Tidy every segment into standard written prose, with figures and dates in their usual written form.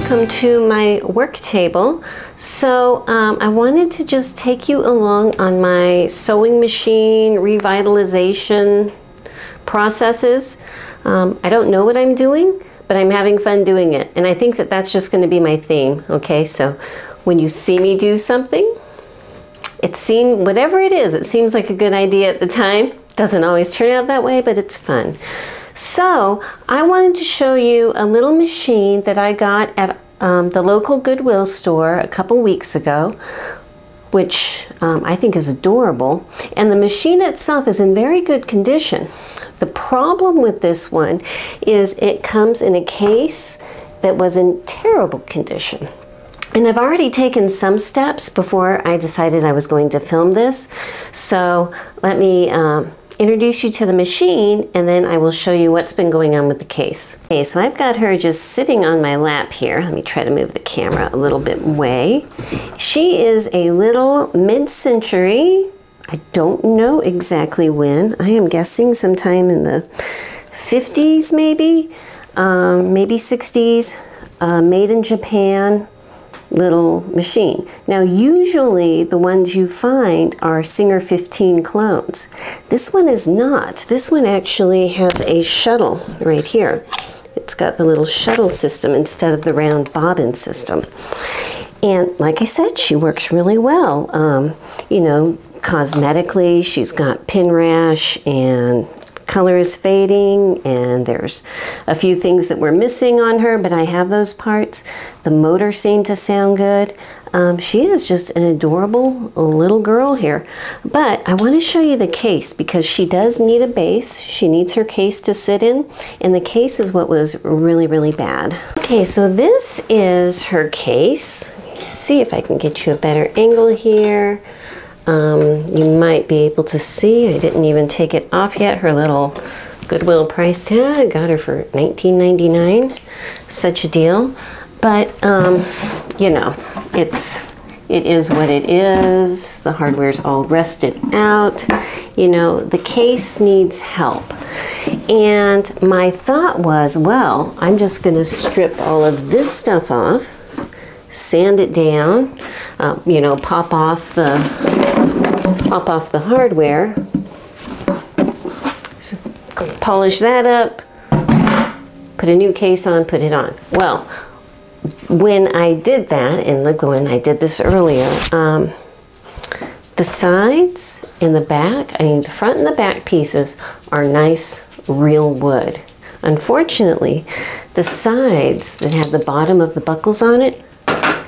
welcome to my work table. So I wanted to just take you along on my sewing machine revitalization processes. I don't know what I'm doing, but I'm having fun doing it, and I think that that's just going to be my theme. Okay, so when you see me do something, whatever it is, it seems like a good idea at the time. Doesn't always turn out that way, but it's fun. So I wanted to show you a little machine that I got at the local Goodwill store a couple weeks ago, which I think is adorable. And the machine itself is in very good condition. The problem with this one is it comes in a case that was in terrible condition. And I've already taken some steps before I decided I was going to film this. So let me introduce you to the machine, and then I will show you what's been going on with the case. Okay, so I've got her just sitting on my lap here. Let me try to move the camera a little bit away. She is a little mid-century, I don't know exactly when. I am guessing sometime in the 50s maybe, maybe 60s, made in Japan little machine. Now usually the ones you find are Singer 15 clones. This one is not. This one actually has a shuttle right here. It's got the little shuttle system instead of the round bobbin system. And like I said, she works really well. You know, cosmetically, she's got pin rash and color is fading, and there's a few things that were missing on her, but I have those parts. The motor seemed to sound good. She is just an adorable little girl here. But I want to show you the case because she does need a base. She needs her case to sit in, and the case is what was really, really bad. Okay, so this is her case. Let me see if I can get you a better angle here. You might be able to see, I didn't even take it off yet, her little Goodwill price tag. Got her for $19.99, such a deal. But, you know, it is what it is. The hardware's all rusted out. You know, the case needs help. And my thought was, well, I'm just gonna strip all of this stuff off, sand it down, you know, pop off the hardware, polish that up, put a new case on, put it on. Well, when I did that, and look, when I did this earlier, the sides and the back, I mean the front and the back pieces are nice real wood. Unfortunately, the sides that had the bottom of the buckles on it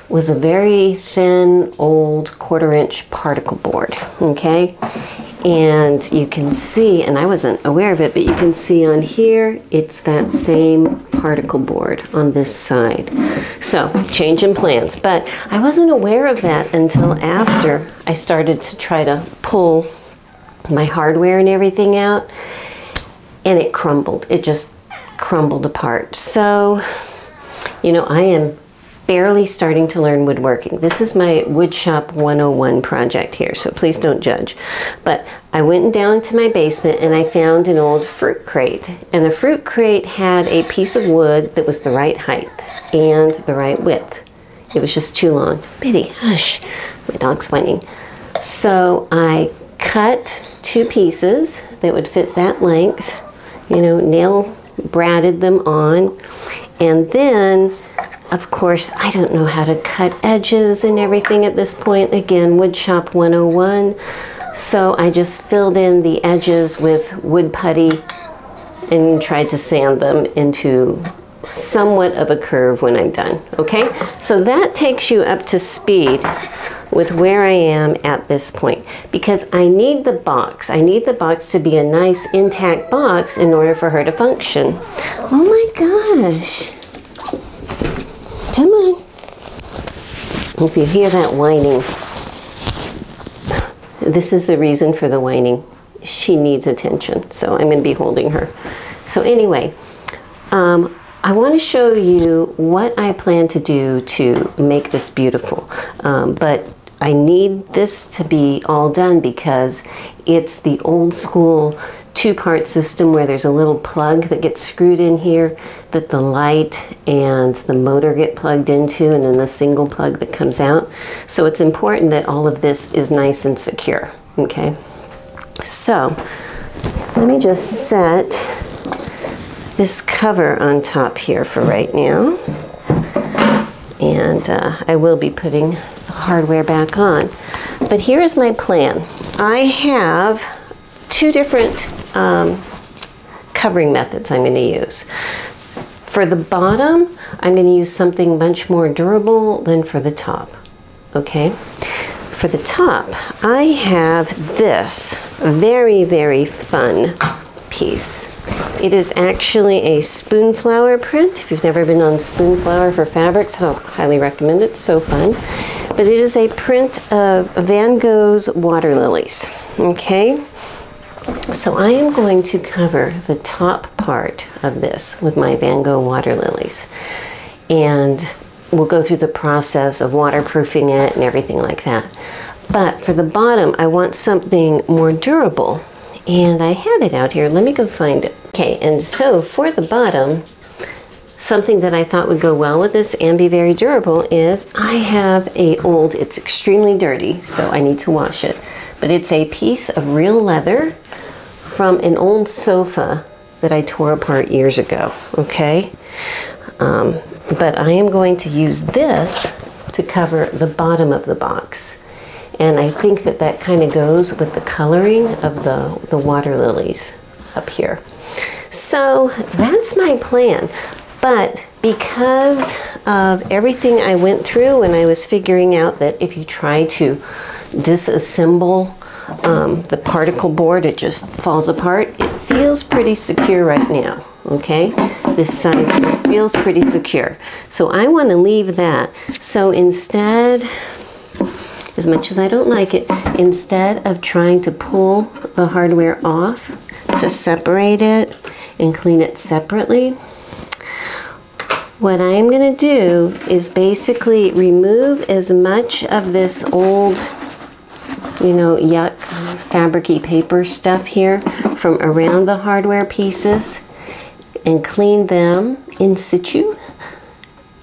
was a very thin, old 1/4-inch particle board, okay? And you can see, and I wasn't aware of it, but you can see on here, it's that same particle board on this side. So, change in plans. But I wasn't aware of that until after I started to try to pull my hardware and everything out, and it crumbled. It just crumbled apart. So, you know, I am barely starting to learn woodworking. This is my Woodshop 101 project here, so please don't judge. But I went down to my basement and I found an old fruit crate. And the fruit crate had a piece of wood that was the right height and the right width. It was just too long. Biddy, hush, my dog's whining. So I cut 2 pieces that would fit that length, you know, nail braided them on, and then of course, I don't know how to cut edges and everything at this point. Again, Woodshop 101. So I just filled in the edges with wood putty and tried to sand them into somewhat of a curve when I'm done, okay? So that takes you up to speed with where I am at this point, because I need the box. I need the box to be a nice intact box in order for her to function. Oh my gosh. Come on. If you hear that whining, this is the reason for the whining. She needs attention, so I'm going to be holding her. So anyway, I want to show you what I plan to do to make this beautiful. But I need this to be all done because it's the old school two-part system where there's a little plug that gets screwed in here that the light and the motor get plugged into, and then the single plug that comes out. So it's important that all of this is nice and secure, okay? So let me just set this cover on top here for right now. And I will be putting the hardware back on. But here is my plan. I have two different covering methods I'm going to use. For the bottom, I'm going to use something much more durable than for the top. Okay? For the top, I have this very, very fun piece. It is actually a spoonflower print. If you've never been on spoonflower for fabrics, I'll highly recommend it. It's so fun. But it is a print of Van Gogh's water lilies. Okay? So I am going to cover the top part of this with my Van Gogh water lilies. And we'll go through the process of waterproofing it and everything like that. But for the bottom, I want something more durable. And I had it out here. Let me go find it. Okay, and so for the bottom, something that I thought would go well with this and be very durable is I have it's extremely dirty, so I need to wash it. But it's a piece of real leather from an old sofa that I tore apart years ago, okay? But I am going to use this to cover the bottom of the box. And I think that that kind of goes with the coloring of the water lilies up here. So that's my plan. But because of everything I went through when I was figuring out that if you try to disassemble the particle board, it just falls apart, it feels pretty secure right now. Okay, this side feels pretty secure. So I want to leave that. So instead, as much as I don't like it, instead of trying to pull the hardware off to separate it and clean it separately, what I'm going to do is basically remove as much of this old, you know, yuck, fabric-y paper stuff here from around the hardware pieces and clean them in situ.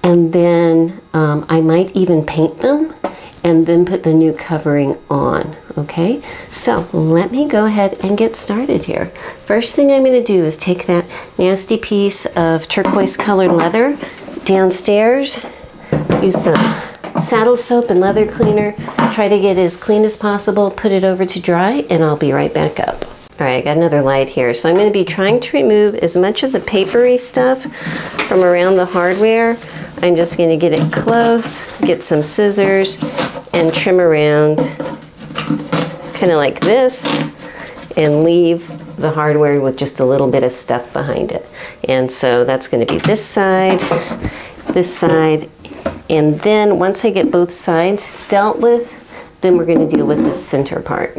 And then I might even paint them and then put the new covering on, okay? So let me go ahead and get started here. First thing I'm gonna do is take that nasty piece of turquoise colored leather downstairs, use some saddle soap and leather cleaner, try to get it as clean as possible, put it over to dry, and I'll be right back up. All right, I got another light here. So I'm gonna be trying to remove as much of the papery stuff from around the hardware. I'm just gonna get it close, get some scissors, and trim around kind of like this and leave the hardware with just a little bit of stuff behind it. And so that's going to be this side, and then once I get both sides dealt with, then we're going to deal with the center part.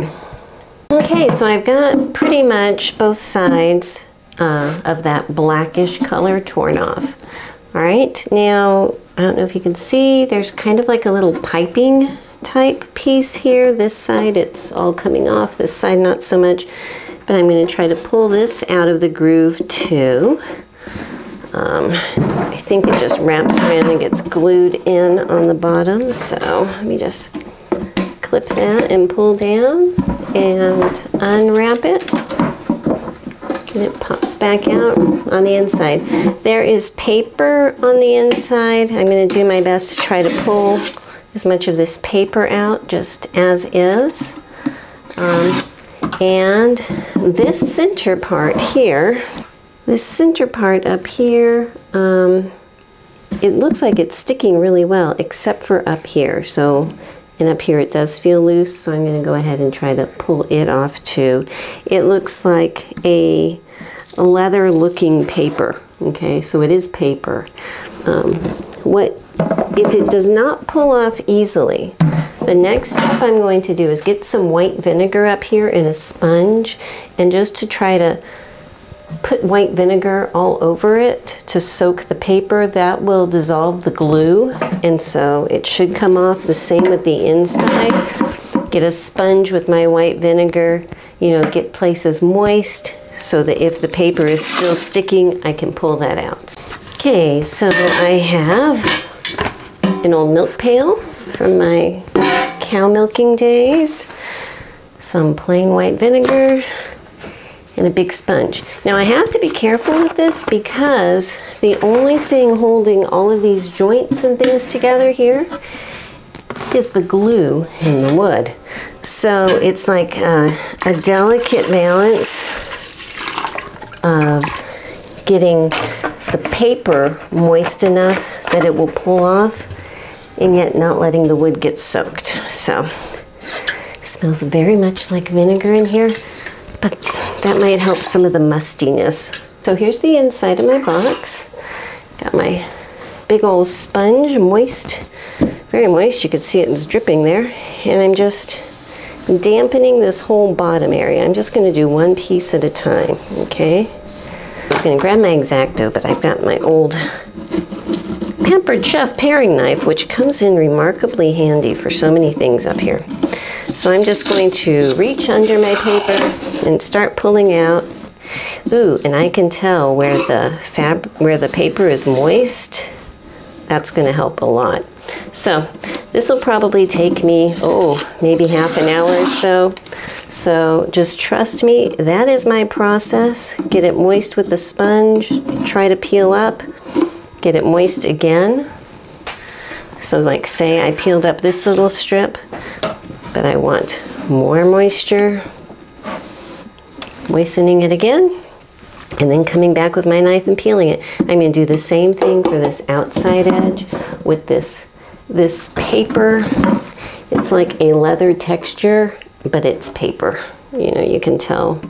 Okay, so I've got pretty much both sides of that blackish color torn off. All right, now I don't know if you can see, there's kind of like a little piping type piece here. This side, it's all coming off. This side, not so much. But I'm going to try to pull this out of the groove too. I think it just wraps around and gets glued in on the bottom. So let me just clip that and pull down and unwrap it. And it pops back out on the inside. There is paper on the inside. I'm going to do my best to try to pull as much of this paper out just as is. And this center part here, this center part up here, it looks like it's sticking really well except for up here. So, and up here it does feel loose, so I'm going to go ahead and try to pull it off too. It looks like a leather looking paper. Okay, so it is paper. If it does not pull off easily, the next step I'm going to do is get some white vinegar up here in a sponge, and just to try to put white vinegar all over it to soak the paper. That will dissolve the glue, and so it should come off. The same with the inside. Get a sponge with my white vinegar, you know, get places moist so that if the paper is still sticking, I can pull that out. Okay, so I have an old milk pail from my cow milking days, some plain white vinegar, and a big sponge. Now I have to be careful with this because the only thing holding all of these joints and things together here is the glue in the wood. So it's like a delicate balance of getting the paper moist enough that it will pull off and yet not letting the wood get soaked. So it smells very much like vinegar in here, but that might help some of the mustiness. So here's the inside of my box. Got my big old sponge, moist, very moist. You can see it's dripping there. And I'm just dampening this whole bottom area. I'm just gonna do one piece at a time, okay? I was gonna grab my X-Acto, but I've got my old Pampered Chef paring knife, which comes in remarkably handy for so many things up here. So I'm just going to reach under my paper and start pulling out. Ooh, and I can tell where the paper is moist. That's going to help a lot. So this will probably take me, maybe half an hour or so. So just trust me, that is my process. Get it moist with the sponge, try to peel up, get it moist again. So like say I peeled up this little strip, but I want more moisture, moistening it again, and then coming back with my knife and peeling it. I'm going to do the same thing for this outside edge with this paper. It's like a leather texture, but it's paper. You know, you can tell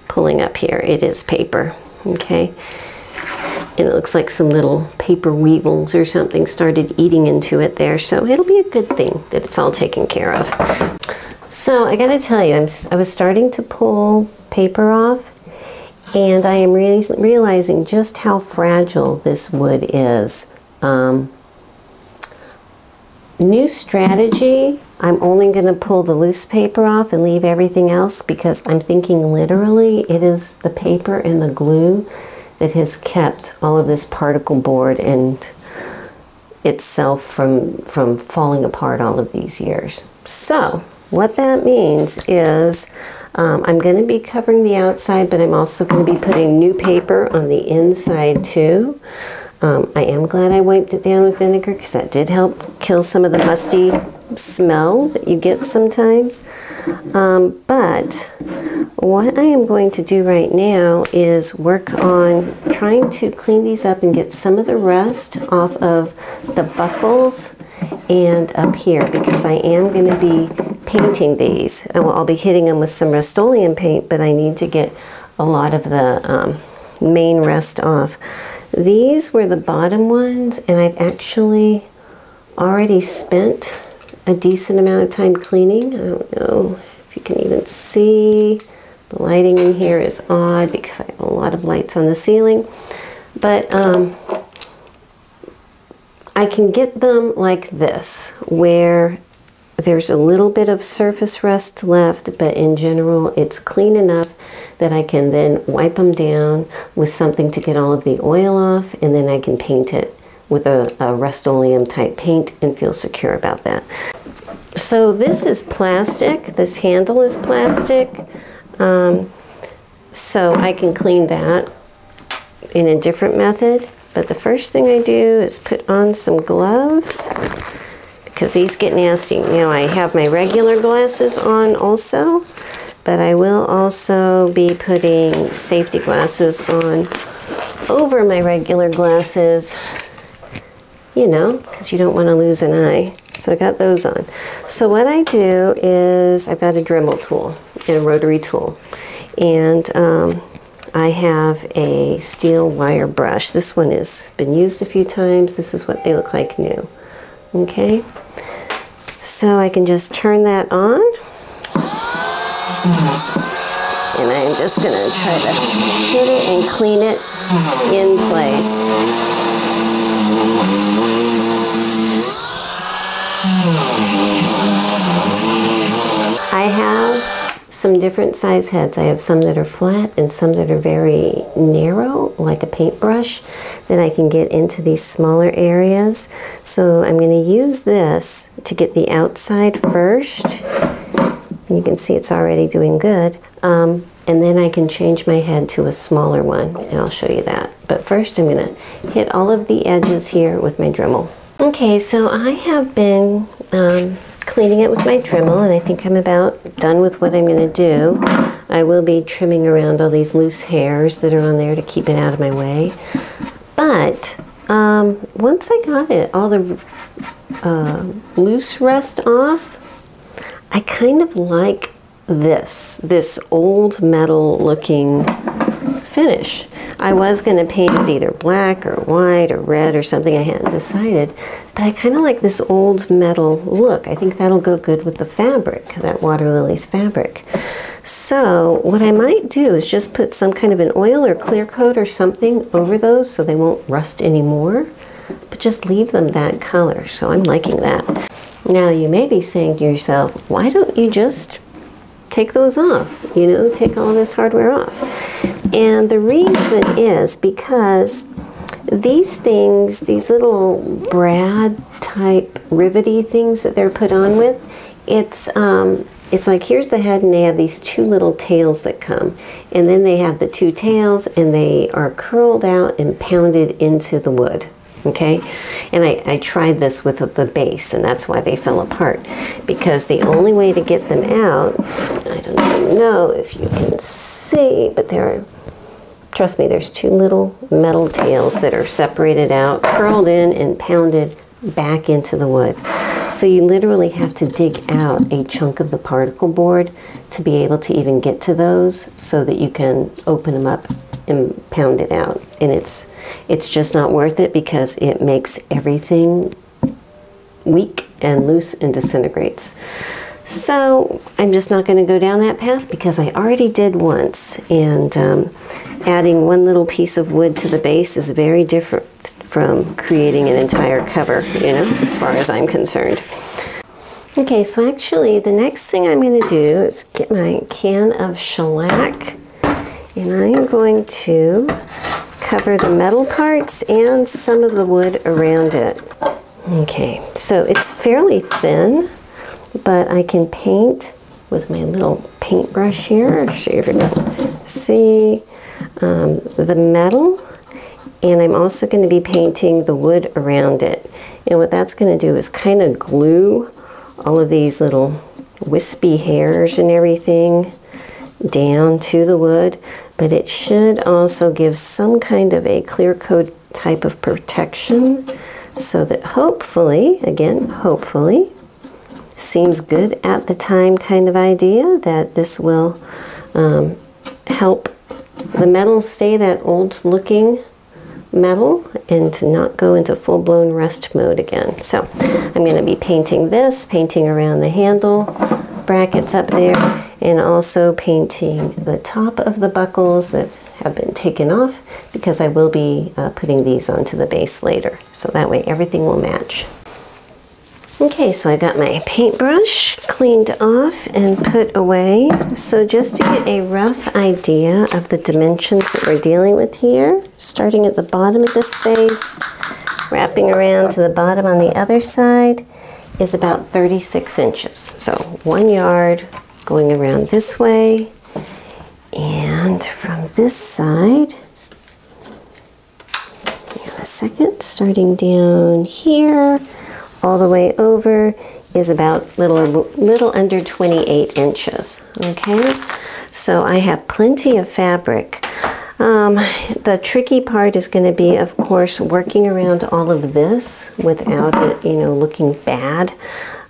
pulling up here, it is paper, okay? And it looks like some little paper weevils or something started eating into it there, so it'll be a good thing that it's all taken care of. So I gotta tell you, I was starting to pull paper off, and I am realizing just how fragile this wood is. New strategy, I'm only gonna pull the loose paper off and leave everything else because I'm thinking literally it is the paper and the glue that has kept all of this particle board and itself from falling apart all of these years. So what that means is I'm going to be covering the outside, but I'm also going to be putting new paper on the inside too. I am glad I wiped it down with vinegar because that did help kill some of the musty smell that you get sometimes. But what I am going to do right now is work on trying to clean these up and get some of the rust off of the buckles and up here, because I am going to be painting these. I'll be hitting them with some Rust-Oleum paint, but I need to get a lot of the main rust off. These were the bottom ones, and I've actually already spent a decent amount of time cleaning. I don't know if you can even see. The lighting in here is odd because I have a lot of lights on the ceiling. But I can get them like this, where there's a little bit of surface rust left, but in general it's clean enough that I can then wipe them down with something to get all of the oil off, and then I can paint it with a Rust-Oleum type paint and feel secure about that. So this is plastic, this handle is plastic, so I can clean that in a different method. But the first thing I do is put on some gloves, because these get nasty. You know, I have my regular glasses on also, but I will also be putting safety glasses on over my regular glasses, you know, because you don't want to lose an eye. So I got those on. So what I do is I've got a Dremel tool and a rotary tool, and I have a steel wire brush. This one has been used a few times. This is what they look like new. Okay, so I can just turn that on, and I'm just going to try to hit it and clean it in place. I have some different size heads. I have some that are flat and some that are very narrow, like a paintbrush, that I can get into these smaller areas. So I'm going to use this to get the outside first. And you can see it's already doing good. And then I can change my head to a smaller one, and I'll show you that. But first I'm going to hit all of the edges here with my Dremel. Okay, so I have been cleaning it with my Dremel, and I think I'm about done with what I'm going to do. I will be trimming around all these loose hairs that are on there to keep it out of my way. But once I got it, all the loose rust off, I kind of like this old metal looking finish. I was going to paint it either black or white or red or something, I hadn't decided, but I kind of like this old metal look. I think that'll go good with the fabric, that Water Lilies fabric. So what I might do is just put some kind of an oil or clear coat or something over those so they won't rust anymore, but just leave them that color. So I'm liking that. Now you may be saying to yourself, why don't you just take those off, you know, take all this hardware off? And the reason is because these things, these little brad type rivety things that they're put on with, it's like here's the head and they have these two little tails that come, and then they have the two tails and they are curled out and pounded into the wood. Okay, and I tried this with the base, and that's why they fell apart, because the only way to get them out, I don't even know if you can see, but there are, trust me, there's two little metal tails that are separated out, curled in, and pounded back into the wood. So you literally have to dig out a chunk of the particle board to be able to even get to those, so that you can open them up and pound it out. And it's just not worth it, because it makes everything weak and loose and disintegrates. So I'm just not going to go down that path, because I already did once, and adding one little piece of wood to the base is very different from creating an entire cover, you know, as far as I'm concerned. Okay, so actually the next thing I'm going to do is get my can of shellac, and I am going to cover the metal parts and some of the wood around it. Okay, so it's fairly thin, but I can paint with my little paintbrush here. So you're going to see the metal, and I'm also going to be painting the wood around it. And what that's going to do is kind of glue all of these little wispy hairs and everything down to the wood, but it should also give some kind of a clear coat type of protection, so that hopefully, again, hopefully, seems good at the time kind of idea, that this will help the metal stay that old looking metal and to not go into full-blown rust mode again. So I'm going to be painting this, painting around the handle brackets up there, and also painting the top of the buckles that have been taken off, because I will be putting these onto the base later, so that way everything will match. Okay, so I got my paintbrush cleaned off and put away. So just to get a rough idea of the dimensions that we're dealing with here, starting at the bottom of this space, wrapping around to the bottom on the other side, is about 36 inches. So 1 yard going around this way, and from this side, hang on a second, starting down here, all the way over is about little under 28 inches. Okay, so I have plenty of fabric. The tricky part is going to be, of course, working around all of this without it, you know, looking bad.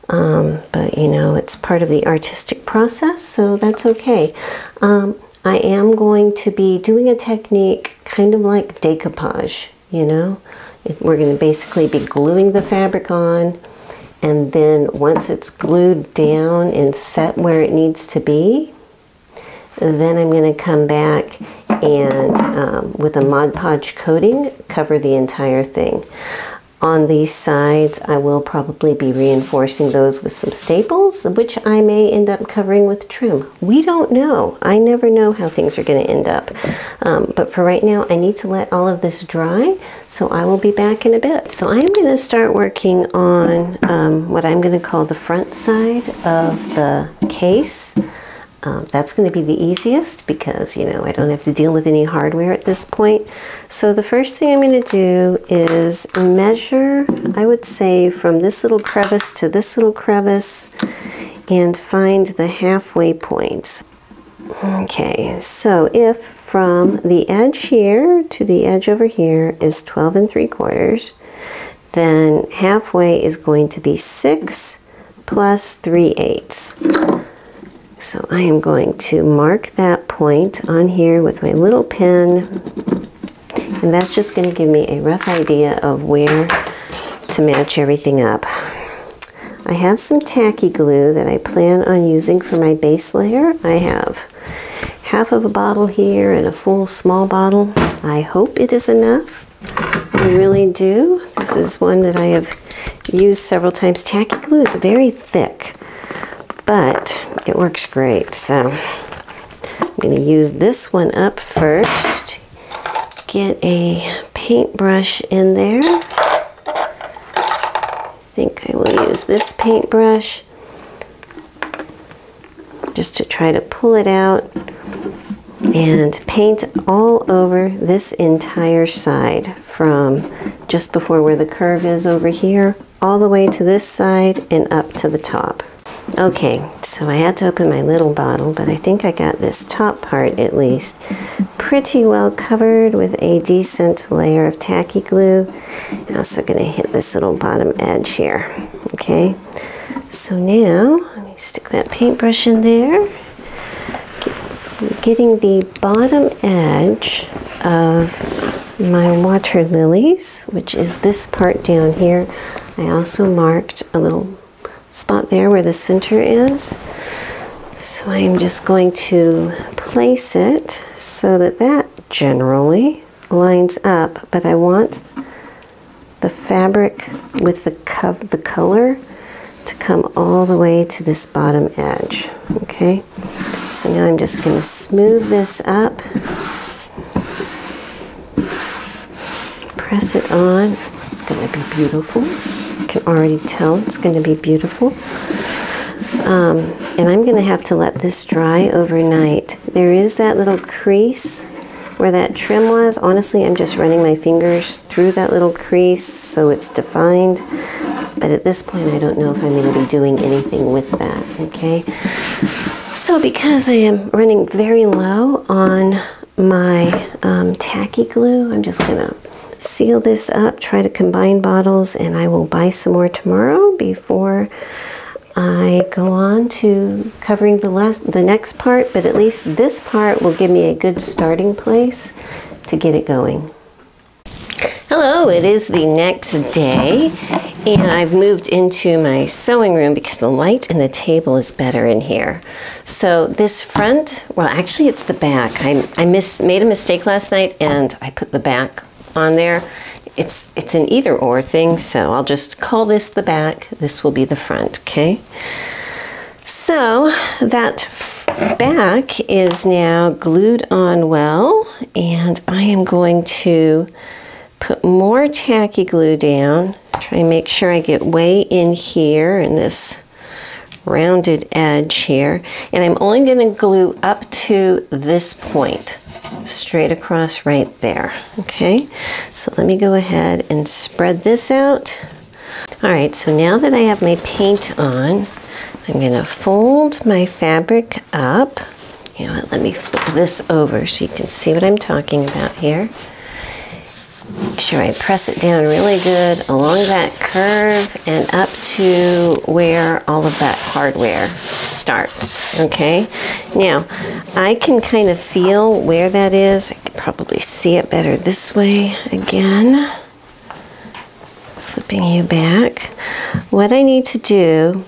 But you know, it's part of the artistic process, so that's okay. I am going to be doing a technique kind of like decoupage, you know. We're going to basically be gluing the fabric on, and then once it's glued down and set where it needs to be, then I'm going to come back and with a Mod Podge coating cover the entire thing. on these sides, I will probably be reinforcing those with some staples, which I may end up covering with trim. We don't know. I never know how things are going to end up. But for right now, I need to let all of this dry, so I will be back in a bit. So I'm going to start working on what I'm going to call the front side of the case. That's going to be the easiest because, you know, I don't have to deal with any hardware at this point. So the first thing I'm going to do is measure, I would say, from this little crevice to this little crevice and find the halfway points. Okay, so if from the edge here to the edge over here is 12 3/4, then halfway is going to be 6 plus 3/8. So I am going to mark that point on here with my little pen, and that's just going to give me a rough idea of where to match everything up. I have some tacky glue that I plan on using for my base layer. I have half of a bottle here and a full small bottle. I hope it is enough. I really do. This is one that I have used several times. Tacky glue is very thick, but it works great. So I'm going to use this one up first. Get a paintbrush in there. I think I will use this paintbrush just to try to pull it out and paint all over this entire side from just before where the curve is over here all the way to this side and up to the top. Okay, so I had to open my little bottle, but I think I got this top part at least pretty well covered with a decent layer of tacky glue. I'm also going to hit this little bottom edge here. Okay, so now let me stick that paintbrush in there. Getting the bottom edge of my water lilies, which is this part down here. I also marked a little spot there where the center is. So I'm just going to place it so that that generally lines up, but I want the fabric with the color to come all the way to this bottom edge. Okay, so now I'm just going to smooth this up, press it on. It's going to be beautiful. You can already tell it's going to be beautiful. And I'm going to have to let this dry overnight. There is that little crease where that trim was. Honestly, I'm just running my fingers through that little crease so it's defined. But at this point, I don't know if I'm going to be doing anything with that, okay? So because I am running very low on my tacky glue, I'm just going to seal this up, try to combine bottles, and I will buy some more tomorrow before I go on to covering the next part, but at least this part will give me a good starting place to get it going. Hello, it is the next day, and I've moved into my sewing room because the light in the table is better in here. So this front, well actually it's the back. I made a mistake last night and I put the back on there. It's an either or thing, so I'll just call this the back. This will be the front, okay? So that back is now glued on well, and I am going to put more tacky glue down, try and make sure I get way in here in this rounded edge here, and I'm only going to glue up to this point, straight across right there. Okay, so let me go ahead and spread this out. All right, so now that I have my paint on, I'm going to fold my fabric up. You know what, let me flip this over so you can see what I'm talking about here. Make sure I press it down really good along that curve and up to where all of that hardware starts, okay? Now, I can kind of feel where that is. I can probably see it better this way again. Flipping you back. What I need to do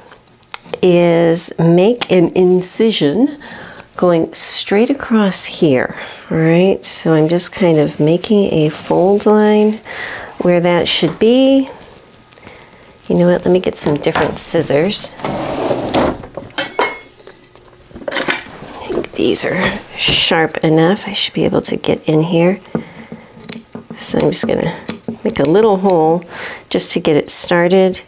is make an incision going straight across here. All right, so I'm just kind of making a fold line where that should be. You know what, let me get some different scissors. I think these are sharp enough. I should be able to get in here. So I'm just gonna make a little hole just to get it started,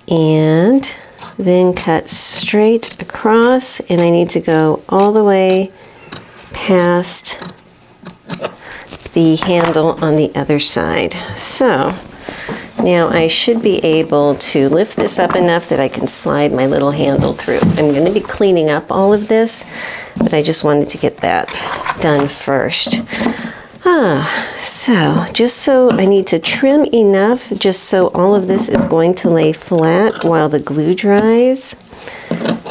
and then cut straight across, and I need to go all the way past the handle on the other side. So now I should be able to lift this up enough that I can slide my little handle through. I'm going to be cleaning up all of this, but I just wanted to get that done first. So just so I need to trim enough just so all of this is going to lay flat while the glue dries.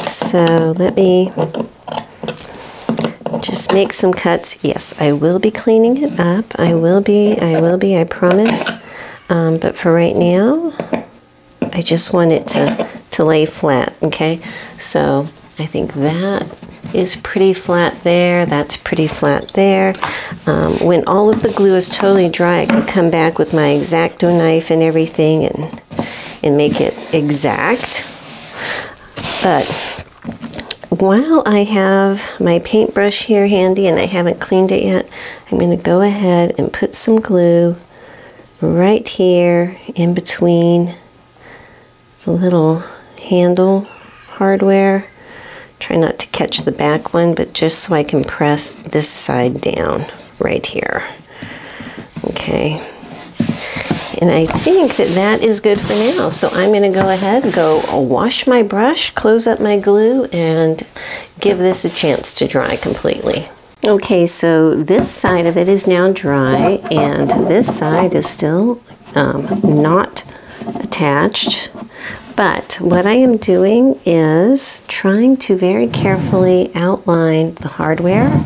So let me just make some cuts. Yes, I will be cleaning it up. I will be, I promise. But for right now, I just want it to lay flat, okay? So I think that is pretty flat there. That's pretty flat there. When all of the glue is totally dry, I can come back with my X-Acto knife and everything and make it exact. But while I have my paintbrush here handy and I haven't cleaned it yet, I'm going to go ahead and put some glue right here in between the little handle hardware. Try not to catch the back one, but just so I can press this side down right here. Okay. And I think that that is good for now. So I'm going to go ahead and go wash my brush, close up my glue, and give this a chance to dry completely. Okay, so this side of it is now dry, and this side is still not attached. But what I am doing is trying to very carefully outline the hardware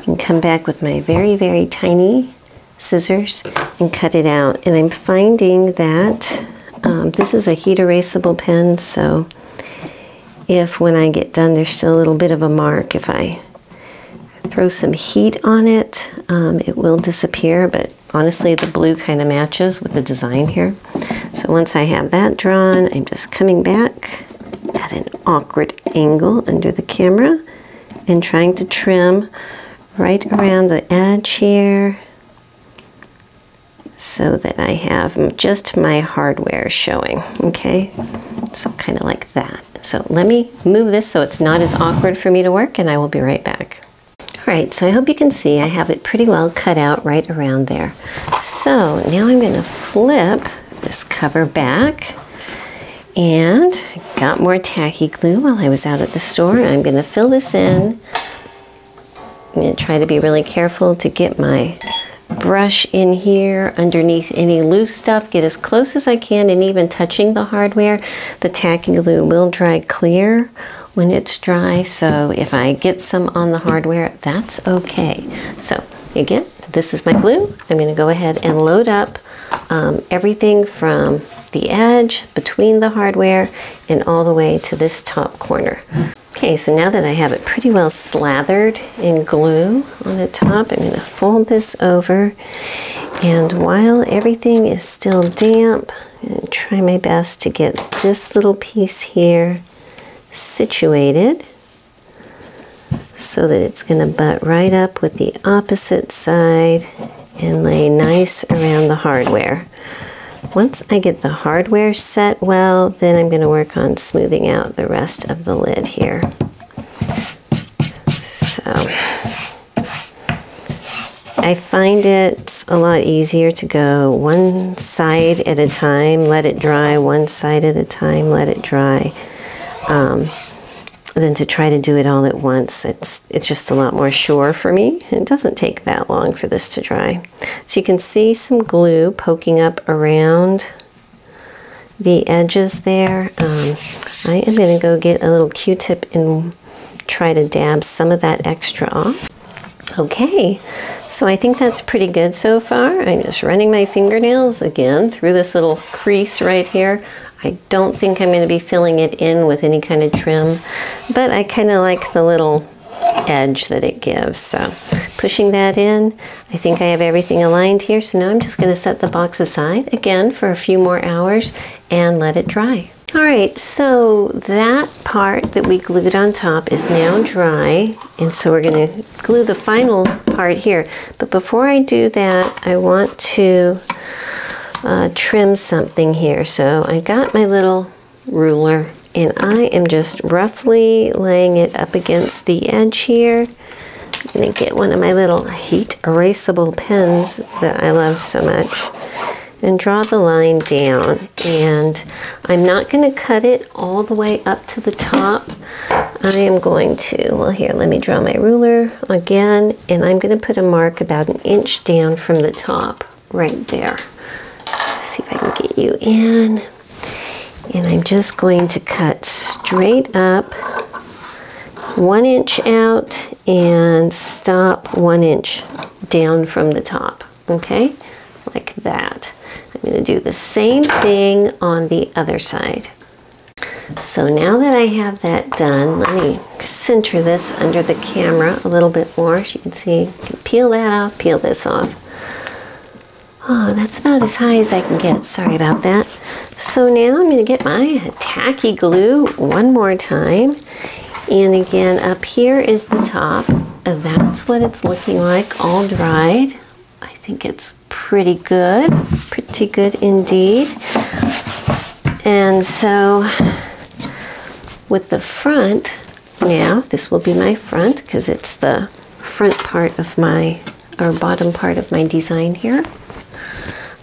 and come back with my very, very tiny scissors and cut it out. And I'm finding that this is a heat erasable pen, so if when I get done there's still a little bit of a mark, if I throw some heat on it, it will disappear, but honestly the blue kind of matches with the design here. So once I have that drawn, I'm just coming back at an awkward angle under the camera and trying to trim right around the edge here so that I have just my hardware showing, okay? So kind of like that. So let me move this so it's not as awkward for me to work, and I will be right back. All right, so I hope you can see I have it pretty well cut out right around there. So now I'm going to flip this cover back, and I got more tacky glue while I was out at the store. I'm going to fill this in. I'm going to try to be really careful to get my brush in here underneath any loose stuff, get as close as I can, and even touching the hardware. The tacky glue will dry clear when it's dry, so if I get some on the hardware, that's okay. So again, this is my glue. I'm going to go ahead and load up everything from the edge between the hardware and all the way to this top corner. Okay, so now that I have it pretty well slathered in glue on the top, I'm going to fold this over, and while everything is still damp, I'm going to try my best to get this little piece here situated so that it's going to butt right up with the opposite side and lay nice around the hardware. Once I get the hardware set well, then I'm going to work on smoothing out the rest of the lid here. So I find it a lot easier to go one side at a time, let it dry, one side at a time, let it dry, than to try to do it all at once. It's just a lot more sure for me. It doesn't take that long for this to dry. So you can see some glue poking up around the edges there. I am going to go get a little Q-tip and try to dab some of that extra off. Okay, so I think that's pretty good so far. I'm just running my fingernails again through this little crease right here. I don't think I'm going to be filling it in with any kind of trim, but I kind of like the little edge that it gives. So pushing that in. I think I have everything aligned here, so now I'm just going to set the box aside again for a few more hours and let it dry. All right, so that part that we glued on top is now dry, and so we're going to glue the final part here. But before I do that, I want to trim something here. So I got my little ruler, and I am just roughly laying it up against the edge here. I'm going to get one of my little heat erasable pens that I love so much and draw the line down. And I'm not going to cut it all the way up to the top. I am going to, well here, let me draw my ruler again, and I'm going to put a mark about 1 inch down from the top, right there. Let's see if I can get you in. And I'm just going to cut straight up 1 inch out and stop 1 inch down from the top, okay? Like that. I'm going to do the same thing on the other side. So now that I have that done, let me center this under the camera a little bit more so you can see. You can peel that off, peel this off. Oh, that's about as high as I can get. Sorry about that. So now I'm going to get my tacky glue one more time. And again, up here is the top. That's what it's looking like, all dried. I think it's pretty good indeed. And so with the front, now this will be my front because it's the front part of my, or bottom part of my design here.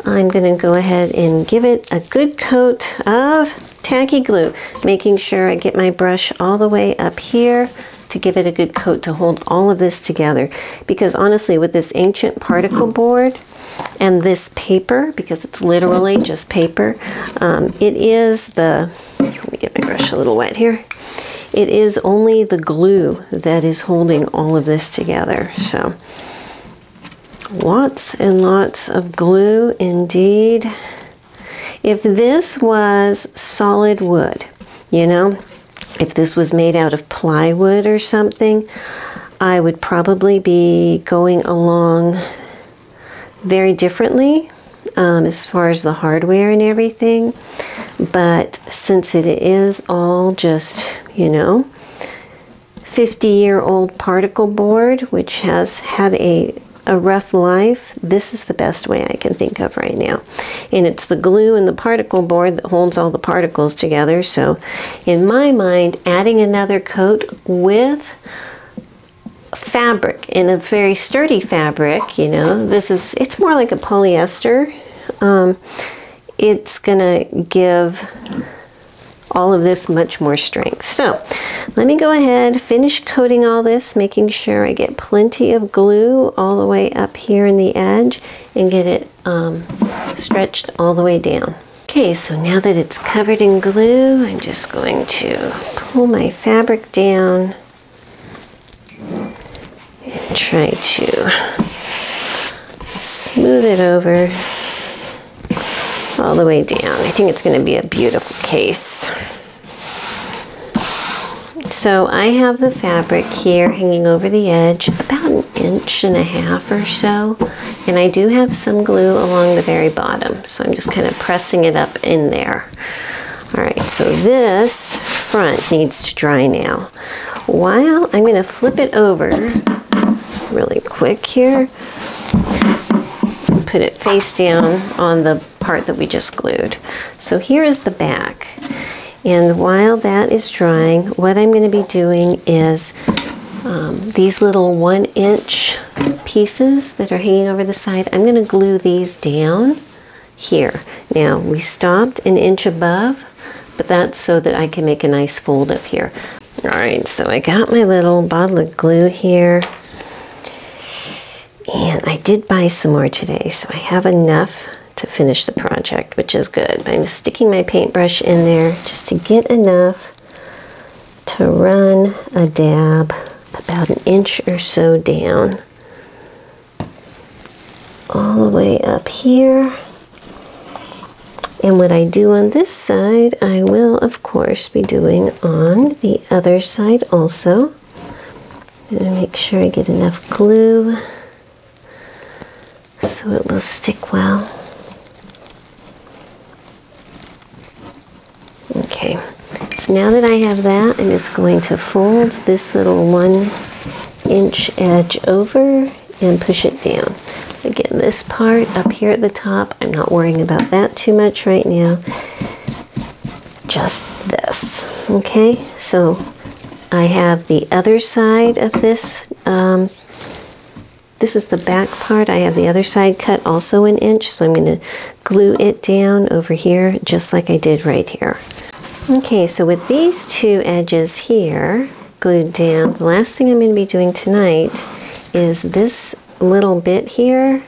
I'm going to go ahead and give it a good coat of tacky glue, making sure I get my brush all the way up here to give it a good coat to hold all of this together. Because honestly, with this ancient particle board and this paper, because it's literally just paper, it is the, let me get my brush a little wet here, it is only the glue that is holding all of this together. So lots and lots of glue indeed. If this was solid wood, you know, if this was made out of plywood or something, I would probably be going along very differently as far as the hardware and everything. But since it is all just, you know, 50-year-old particle board, which has had a rough life, this is the best way I can think of right now. And it's the glue and the particle board that holds all the particles together. So in my mind, adding another coat with fabric, in a very sturdy fabric, you know, it's more like a polyester. It's gonna give all of this much more strength. So let me go ahead, finish coating all this, making sure I get plenty of glue all the way up here in the edge and get it stretched all the way down. Okay, so now that it's covered in glue, I'm just going to pull my fabric down and try to smooth it over all the way down. I think it's going to be a beautiful case. So I have the fabric here hanging over the edge about 1.5 inches or so, and I do have some glue along the very bottom, so I'm just kind of pressing it up in there. All right, so this front needs to dry now. While I'm going to flip it over really quick here, put it face down on the part that we just glued. So here is the back, and while that is drying, what I'm going to be doing is these little 1-inch pieces that are hanging over the side, I'm going to glue these down here. Now we stopped 1 inch above, but that's so that I can make a nice fold up here. All right, so I got my little bottle of glue here. And I did buy some more today, so I have enough to finish the project, which is good. But I'm just sticking my paintbrush in there just to get enough to run a dab about 1 inch or so down. All the way up here. And what I do on this side, I will, of course, be doing on the other side also. gonna make sure I get enough glue so it will stick well. Okay, so now that I have that, I'm just going to fold this little 1-inch edge over and push it down. Again, this part up here at the top, I'm not worrying about that too much right now. Just this, okay? So I have the other side of this. This is the back part. I have the other side cut also 1 inch, so I'm going to glue it down over here just like I did right here. Okay, so with these 2 edges here glued down, the last thing I'm going to be doing tonight is this little bit here.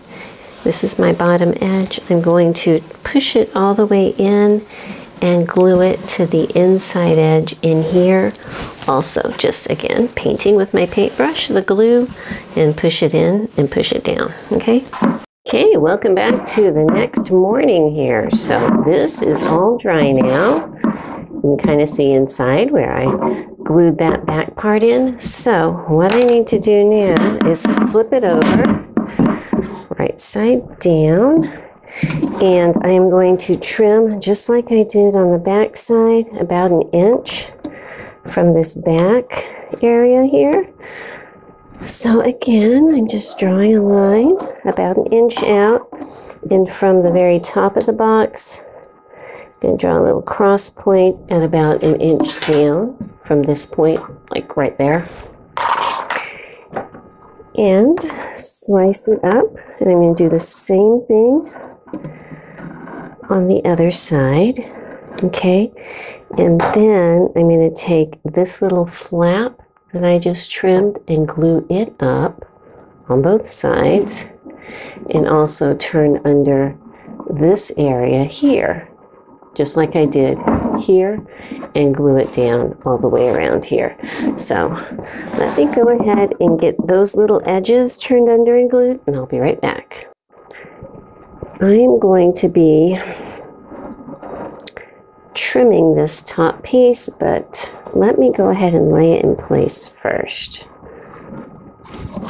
This is my bottom edge. I'm going to push it all the way in and glue it to the inside edge in here. Also, just again, painting with my paintbrush, the glue, and push it in and push it down, okay? Okay, welcome back to the next morning here. So this is all dry now. You can kind of see inside where I glued that back part in. So what I need to do now is flip it over, right side down, and I am going to trim just like I did on the back side, about 1 inch from this back area here. So again, I'm just drawing a line about 1 inch out, and from the very top of the box, I'm going to draw a little cross point at about 1 inch down from this point, like right there. And slice it up, and I'm going to do the same thing on the other side, okay? And then I'm going to take this little flap that I just trimmed and glue it up on both sides, and also turn under this area here, just like I did here, and glue it down all the way around here. So let me go ahead and get those little edges turned under and glued, and I'll be right back. I'm going to be trimming this top piece, but let me go ahead and lay it in place first.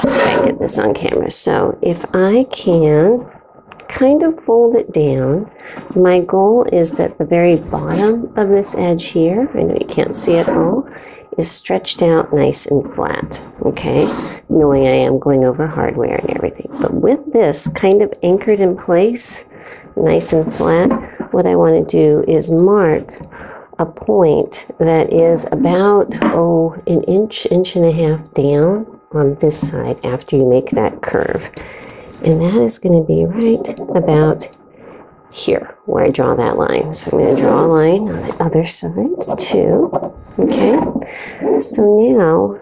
I can get this on camera. So if I can kind of fold it down, my goal is that the very bottom of this edge here, I know you can't see it all, is stretched out nice and flat, okay? Knowing I am going over hardware and everything. But with this kind of anchored in place, nice and flat, what I want to do is mark a point that is about, 1 inch, 1.5 inches down on this side after you make that curve. And that is going to be right about here where I draw that line. So I'm going to draw a line on the other side too. Okay, so now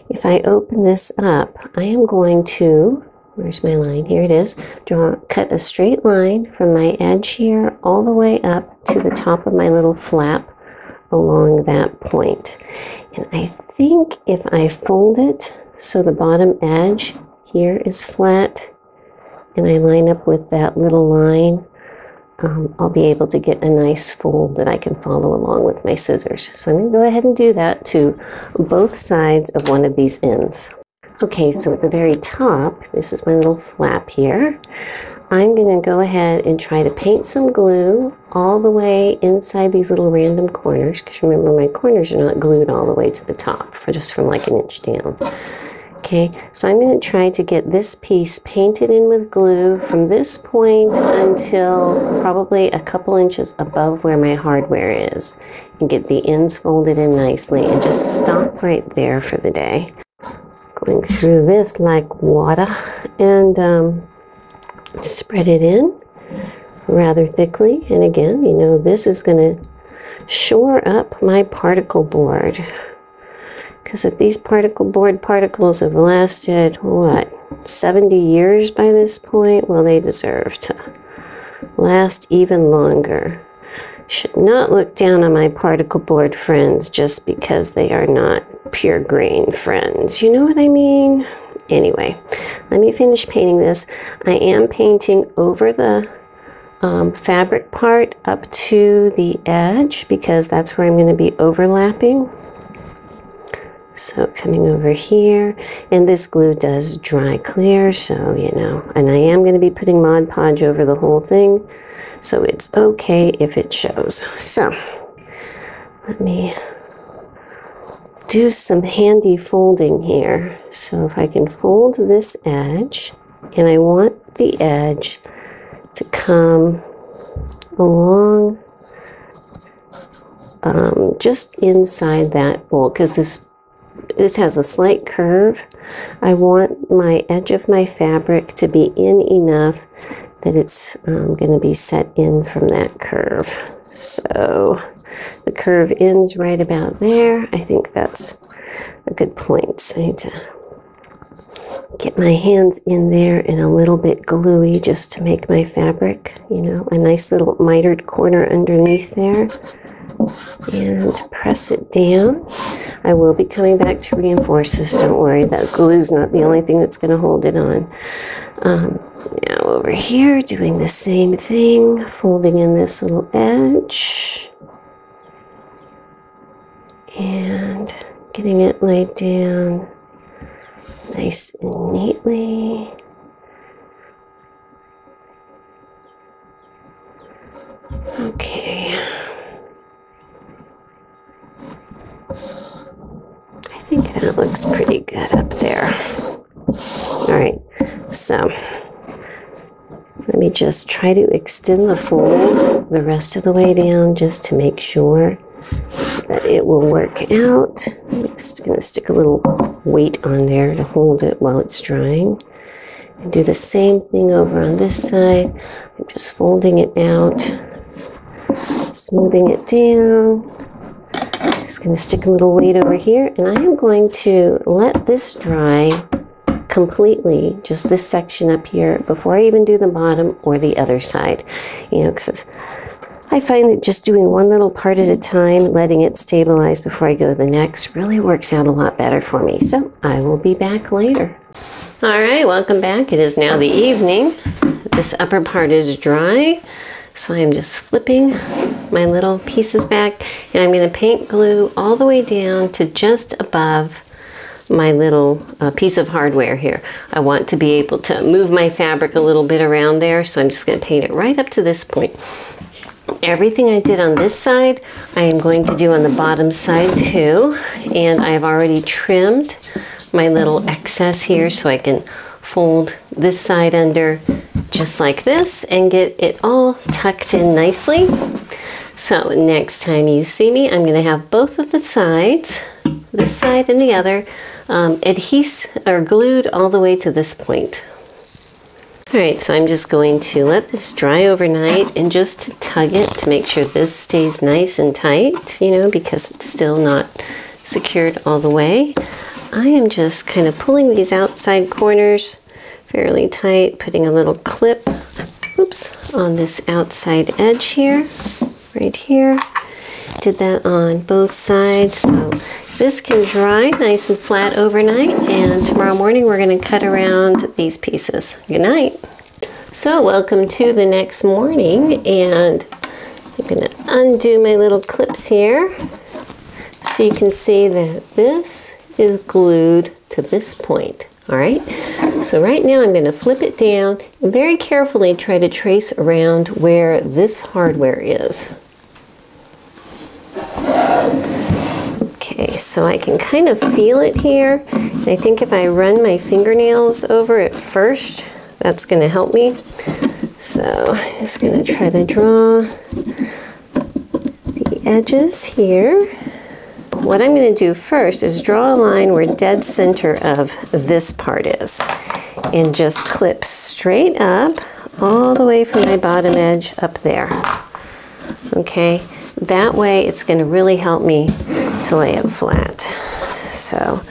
if I open this up, I am going to, where's my line? Here it is. Cut a straight line from my edge here all the way up to the top of my little flap along that point. And I think if I fold it so the bottom edge here is flat, and I line up with that little line, I'll be able to get a nice fold that I can follow along with my scissors. So I'm going to go ahead and do that to both sides of one of these ends. Okay, so at the very top, this is my little flap here. I'm going to go ahead and try to paint some glue all the way inside these little random corners, because remember my corners are not glued all the way to the top, just from like 1 inch down. Okay, so I'm going to try to get this piece painted in with glue from this point until probably a couple inches above where my hardware is, and get the ends folded in nicely, and just stop right there for the day. Going through this like water, and spread it in rather thickly. And again, you know, this is going to shore up my particle board. Because if these particle board particles have lasted, what, 70 years by this point, well, they deserve to last even longer. Should not look down on my particle board friends just because they are not pure grain friends. You know what I mean? Anyway, let me finish painting this. I am painting over the fabric part up to the edge because that's where I'm going to be overlapping. So coming over here, and this glue does dry clear, so you know, and I am going to be putting Mod Podge over the whole thing, so it's okay if it shows. So let me do some handy folding here. So if I can fold this edge, and I want the edge to come along just inside that fold, because this has a slight curve. I want my edge of my fabric to be in enough that it's going to be set in from that curve. So the curve ends right about there. I think that's a good point. So I need to get my hands in there and a little bit gluey just to make my fabric, you know, a nice little mitered corner underneath there. And press it down. I will be coming back to reinforce this, don't worry, that glue's not the only thing that's going to hold it on. Now over here, doing the same thing, folding in this little edge and getting it laid down nice and neatly. Okay. I think that looks pretty good up there. All right, so let me just try to extend the fold the rest of the way down just to make sure that it will work out. I'm just going to stick a little weight on there to hold it while it's drying. And do the same thing over on this side. I'm just folding it out, smoothing it down. Just going to stick a little weight over here, and I am going to let this dry completely, just this section up here, before I even do the bottom or the other side. You know, because I find that just doing one little part at a time, letting it stabilize before I go to the next, really works out a lot better for me. So I will be back later. All right, welcome back. It is now the evening. This upper part is dry. So I'm just flipping my little pieces back, and I'm going to paint glue all the way down to just above my little piece of hardware here. I want to be able to move my fabric a little bit around there, so I'm just going to paint it right up to this point. Everything I did on this side, I am going to do on the bottom side too, and I've already trimmed my little excess here so I can fold this side under just like this and get it all tucked in nicely. So next time you see me, I'm going to have both of the sides, this side and the other, glued all the way to this point. All right, so I'm just going to let this dry overnight and just tug it to make sure this stays nice and tight, you know, because it's still not secured all the way. I am just kind of pulling these outside corners fairly tight, putting a little clip, oops, on this outside edge here, right here. Did that on both sides, so this can dry nice and flat overnight, and tomorrow morning we're going to cut around these pieces. Good night. So welcome to the next morning, and I'm going to undo my little clips here so you can see that this is glued to this point. All right, so right now I'm going to flip it down and very carefully try to trace around where this hardware is. Okay, so I can kind of feel it here. And I think if I run my fingernails over it first, that's going to help me. So I'm just going to try to draw the edges here. What I'm going to do first is draw a line where dead center of this part is, and just clip straight up all the way from my bottom edge up there. Okay, that way it's going to really help me to lay it flat. So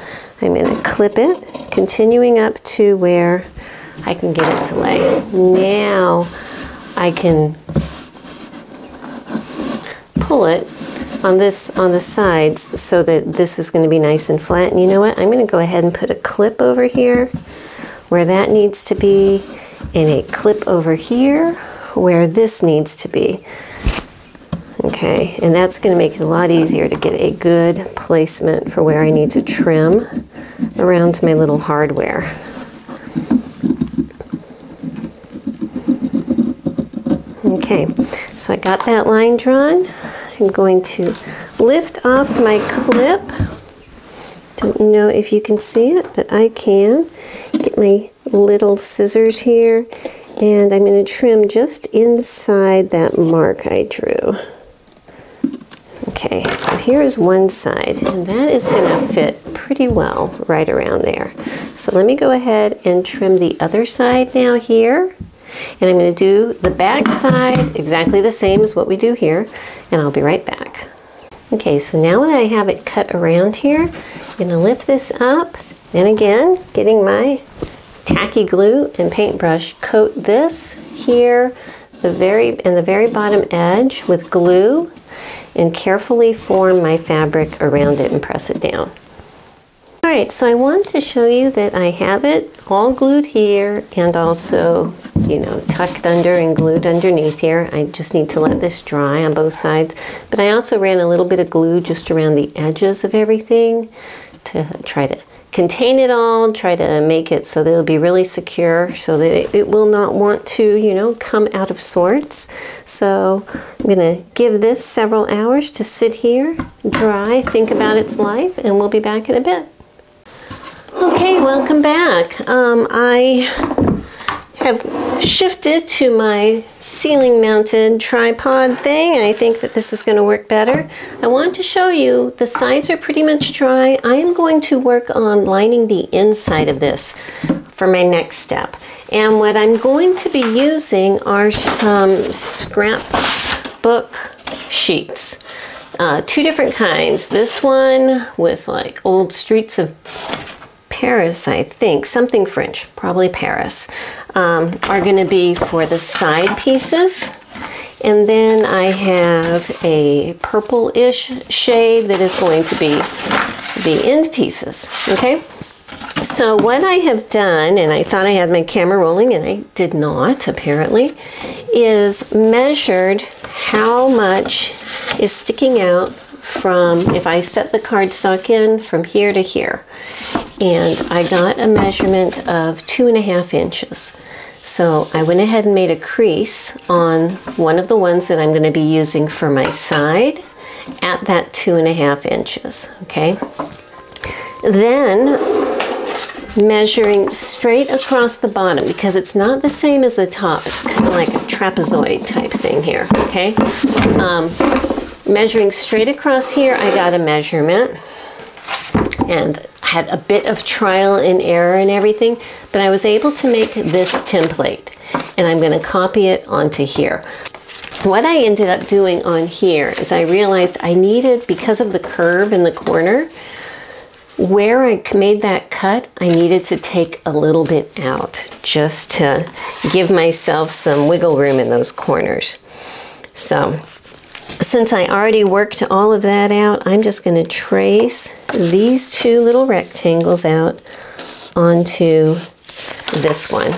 I'm going to clip it, continuing up to where I can get it to lay. Now I can pull it on the sides so that this is going to be nice and flat. And you know what? I'm going to go ahead and put a clip over here where that needs to be, and a clip over here where this needs to be. Okay, and that's going to make it a lot easier to get a good placement for where I need to trim around my little hardware. Okay, so I got that line drawn. I'm going to lift off my clip. Don't know if you can see it, but I can. Get my little scissors here, and I'm going to trim just inside that mark I drew. Okay, so here's one side, and that is going to fit pretty well right around there. So let me go ahead and trim the other side now here. And I'm going to do the back side exactly the same as what we do here, and I'll be right back. Okay, so now that I have it cut around here, I'm going to lift this up, and again, getting my tacky glue and paintbrush, coat this here, the very bottom edge with glue, and carefully form my fabric around it and press it down. Alright, so I want to show you that I have it all glued here and also, you know, tucked under and glued underneath here. I just need to let this dry on both sides. But I also ran a little bit of glue just around the edges of everything to try to contain it all, try to make it so that it'll be really secure so that it will not want to, you know, come out of sorts. So I'm going to give this several hours to sit here, dry, think about its life, and we'll be back in a bit. Okay, welcome back. I have shifted to my ceiling mounted tripod thing. I think that this is going to work better. I want to show you the sides are pretty much dry. I am going to work on lining the inside of this for my next step. And what I'm going to be using are some scrapbook sheets. Two different kinds. This one with like old streets of Paris, I think, something French, probably Paris, are going to be for the side pieces. And then I have a purple-ish shade that is going to be the end pieces, okay? So what I have done, and I thought I had my camera rolling, and I did not, apparently, is measured how much is sticking out from, if I set the cardstock in, from here to here. And I got a measurement of 2.5 inches. So I went ahead and made a crease on one of the ones that I'm going to be using for my side at that 2.5 inches, okay? Then measuring straight across the bottom, because it's not the same as the top. It's kind of like a trapezoid type thing here, okay? Measuring straight across here, I got a measurement. And had a bit of trial and error and everything, but I was able to make this template, and I'm going to copy it onto here. What I ended up doing on here is I realized I needed, because of the curve in the corner, where I made that cut, I needed to take a little bit out just to give myself some wiggle room in those corners. So since I already worked all of that out, I'm just going to trace these two little rectangles out onto this one.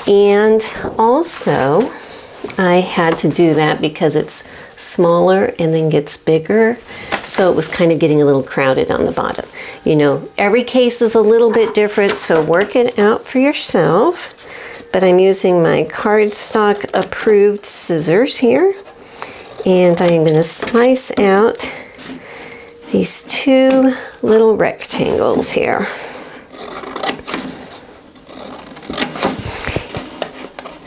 And also, I had to do that because it's smaller and then gets bigger, so it was kind of getting a little crowded on the bottom. You know, every case is a little bit different, so work it out for yourself. But I'm using my cardstock approved scissors here. And I'm going to slice out these two little rectangles here.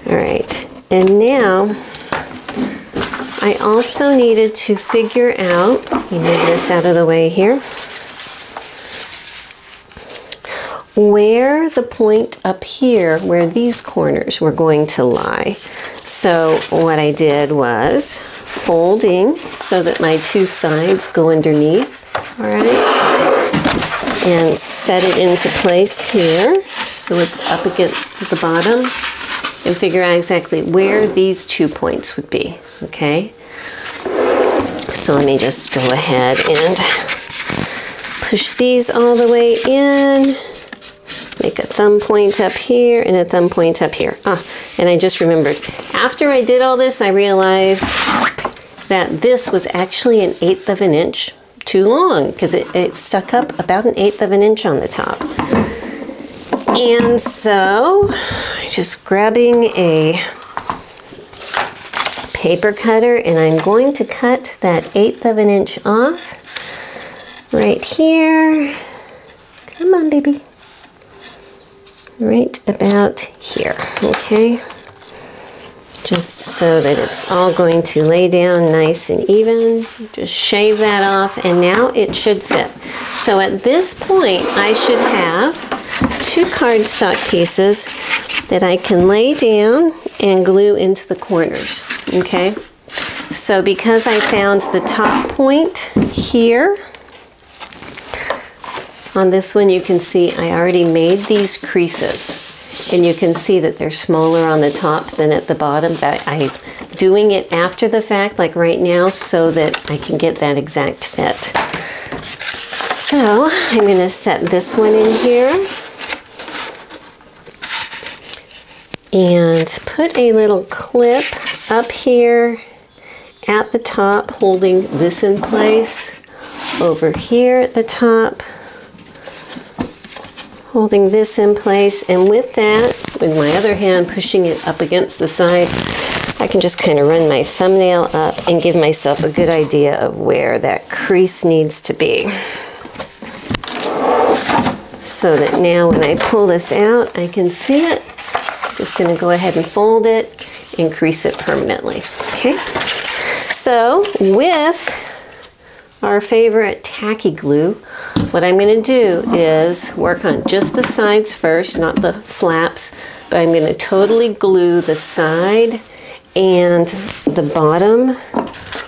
All right, and now I also needed to figure out, let me move this out of the way here, where the point up here, where these corners were going to lie. So what I did was folding so that my two sides go underneath, all right, and set it into place here so it's up against the bottom, and figure out exactly where these 2 points would be, okay? So let me just go ahead and push these all the way in. Make a thumb point up here and a thumb point up here. And I just remembered, after I did all this, I realized that this was actually 1/8 of an inch too long, because it stuck up about 1/8 of an inch on the top. And so, just grabbing a paper cutter, and I'm going to cut that 1/8 of an inch off right here. Come on, baby. Right about here, okay? Just so that it's all going to lay down nice and even. Just shave that off, and now it should fit. So at this point, I should have 2 cardstock pieces that I can lay down and glue into the corners, okay? So because I found the top point here, on this one you can see I already made these creases. And you can see that they're smaller on the top than at the bottom. But I'm doing it after the fact, like right now, so that I can get that exact fit. So I'm going to set this one in here. And put a little clip up here at the top, holding this in place. Over here at the top, holding this in place, and with that, with my other hand pushing it up against the side, I can just kind of run my thumbnail up and give myself a good idea of where that crease needs to be. So that now when I pull this out, I can see it. I'm just going to go ahead and fold it and crease it permanently. Okay. So with our favorite tacky glue, what I'm going to do is work on just the sides first, not the flaps, but I'm going to totally glue the side and the bottom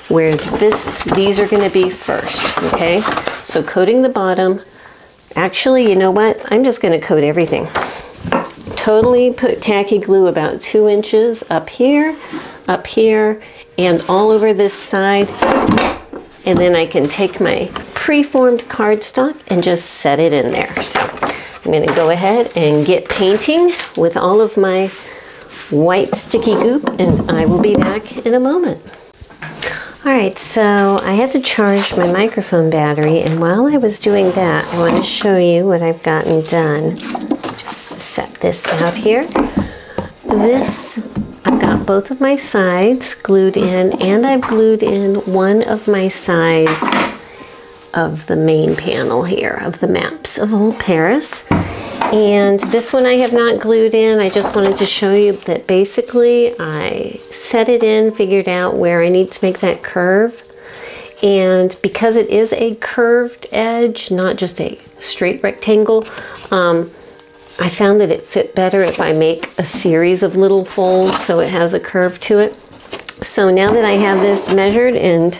where these are going to be first, okay? So coating the bottom. Actually, you know what? I'm just going to coat everything. Totally put tacky glue about 2 inches up here, and all over this side. And then I can take my preformed cardstock and just set it in there. So I'm going to go ahead and get painting with all of my white sticky goop, and I will be back in a moment. All right, so I had to charge my microphone battery, and while I was doing that, I want to show you what I've gotten done. Just set this out here. I've got both of my sides glued in, and I've glued in one of my sides of the main panel here of the maps of Old Paris. And this one I have not glued in. I just wanted to show you that basically I set it in, figured out where I need to make that curve. And because it is a curved edge, not just a straight rectangle, I found that it fit better if I make a series of little folds so it has a curve to it. So now that I have this measured and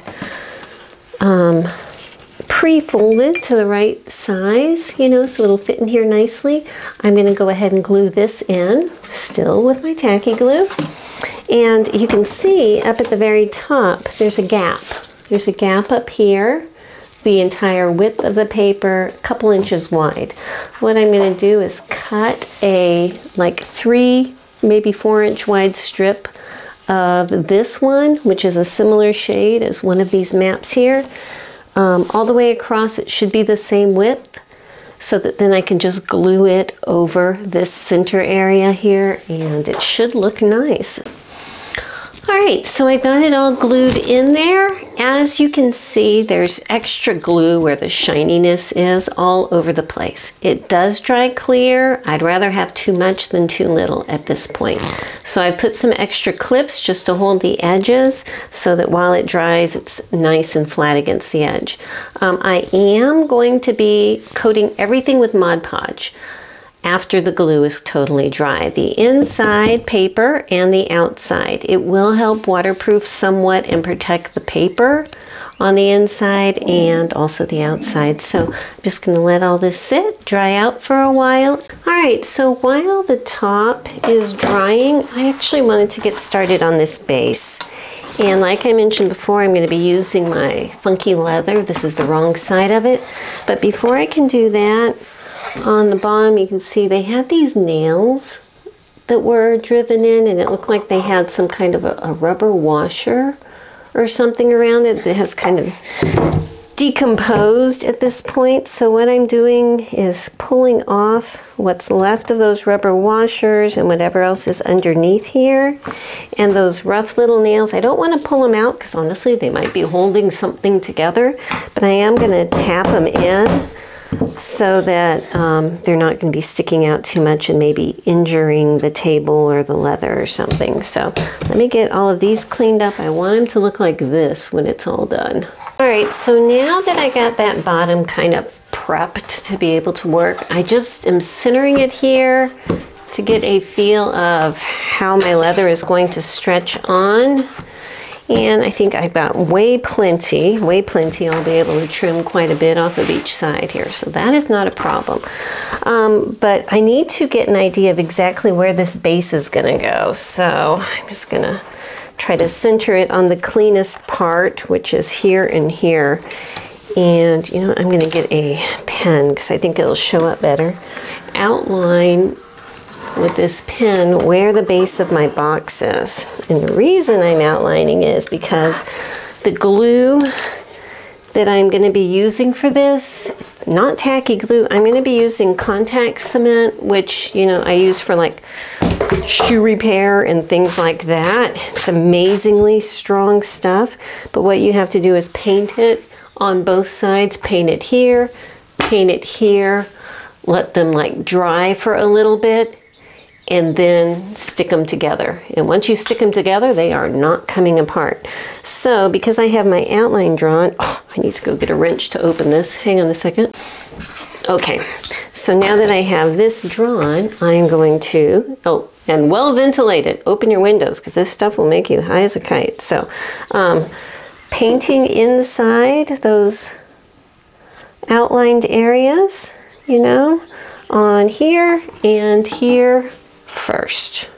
pre-folded to the right size, you know, so it'll fit in here nicely, I'm going to go ahead and glue this in, still with my tacky glue. And you can see up at the very top, there's a gap. There's a gap up here, the entire width of the paper, a couple inches wide. What I'm going to do is cut a like 3, maybe 4 inch wide strip of this one, which is a similar shade as one of these maps here. All the way across, it should be the same width, so that then I can just glue it over this center area here, and it should look nice. All right, so I got it all glued in there. As you can see, there's extra glue where the shininess is all over the place. It does dry clear. I'd rather have too much than too little at this point. So I've put some extra clips just to hold the edges so that while it dries, it's nice and flat against the edge. I am going to be coating everything with Mod Podge after the glue is totally dry. The inside paper and the outside. It will help waterproof somewhat and protect the paper on the inside and also the outside. So I'm just going to let all this sit, dry out for a while. All right, so while the top is drying, I actually wanted to get started on this base. And like I mentioned before, I'm going to be using my funky leather. This is the wrong side of it. But before I can do that, on the bottom you can see they had these nails that were driven in, and it looked like they had some kind of a rubber washer or something around it that has kind of decomposed at this point. So what I'm doing is pulling off what's left of those rubber washers and whatever else is underneath here. And those rough little nails, I don't want to pull them out because honestly they might be holding something together, but I am going to tap them in so that they're not going to be sticking out too much and maybe injuring the table or the leather or something. So let me get all of these cleaned up. I want them to look like this when it's all done. All right, so now that I got that bottom kind of prepped to be able to work, I just am centering it here to get a feel of how my leather is going to stretch on. And I think I've got way plenty. I'll be able to trim quite a bit off of each side here, so that is not a problem. But I need to get an idea of exactly where this base is gonna go. So I'm just gonna try to center it on the cleanest part, which is here and here. And you know, I'm gonna get a pen because I think it'll show up better. Outline with this pen where the base of my box is. And the reason I'm outlining is because the glue that I'm going to be using for this, not tacky glue, I'm going to be using contact cement, which, you know, I use for like shoe repair and things like that. It's amazingly strong stuff, but what you have to do is paint it on both sides. Paint it here, let them like dry for a little bit, and then stick them together. And once you stick them together, they are not coming apart. So because I have my outline drawn, oh, I need to go get a wrench to open this. Hang on a second. Okay, so now that I have this drawn, I'm going to, oh, and well ventilated, open your windows because this stuff will make you high as a kite. So painting inside those outlined areas, you know, on here and here first.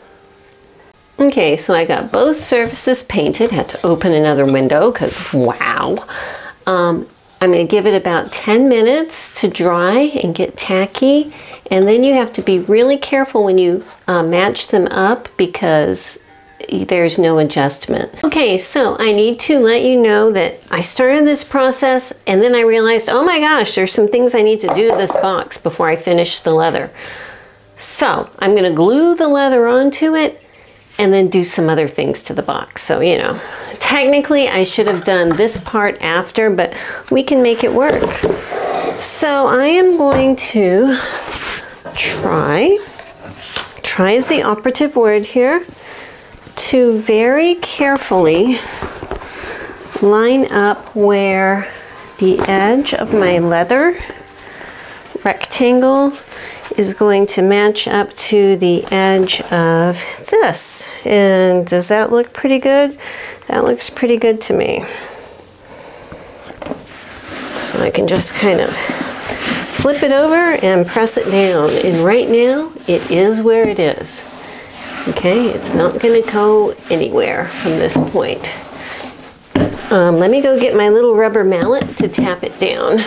Okay, so I got both surfaces painted. Had to open another window because wow. I'm going to give it about 10 minutes to dry and get tacky, and then you have to be really careful when you match them up because there's no adjustment. Okay, so I need to let you know that I started this process and then I realized, oh my gosh, there's some things I need to do to this box before I finish the leather. So I'm going to glue the leather onto it and then do some other things to the box. So, you know, technically I should have done this part after, but we can make it work. So I am going to try is the operative word here, to very carefully line up where the edge of my leather rectangle is going to match up to the edge of this. And does that look pretty good? That looks pretty good to me. So I can just kind of flip it over and press it down. And right now, it is where it is. Okay, it's not going to go anywhere from this point. Let me go get my little rubber mallet to tap it down.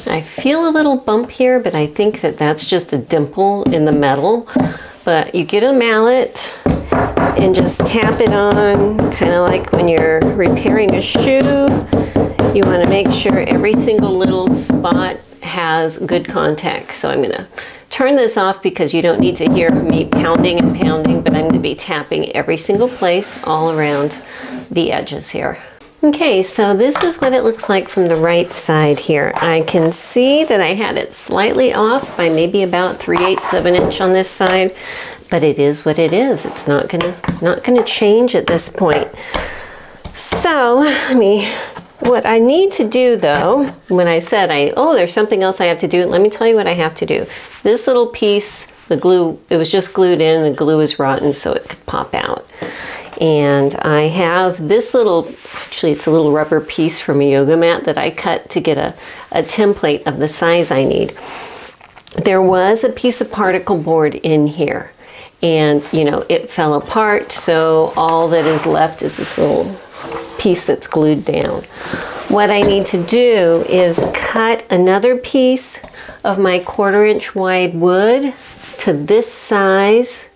I feel a little bump here, but I think that that's just a dimple in the metal. But you get a mallet and just tap it on, kind of like when you're repairing a shoe. You want to make sure every single little spot has good contact. So I'm going to turn this off because you don't need to hear me pounding and pounding, but I'm going to be tapping every single place all around the edges here. Okay, so this is what it looks like from the right side here. I can see that I had it slightly off by maybe about 3/8 of an inch on this side, but it is what it is. It's not gonna change at this point. So what I need to do though, when I said there's something else I have to do, let me tell you what I have to do. This little piece, the glue, it was just glued in, the glue is rotten so it could pop out. And I have this little, actually it's a little rubber piece from a yoga mat that I cut to get a template of the size I need. There was a piece of particle board in here and you know, it fell apart, so all that is left is this little piece that's glued down. What I need to do is cut another piece of my 1/4 inch wide wood to this size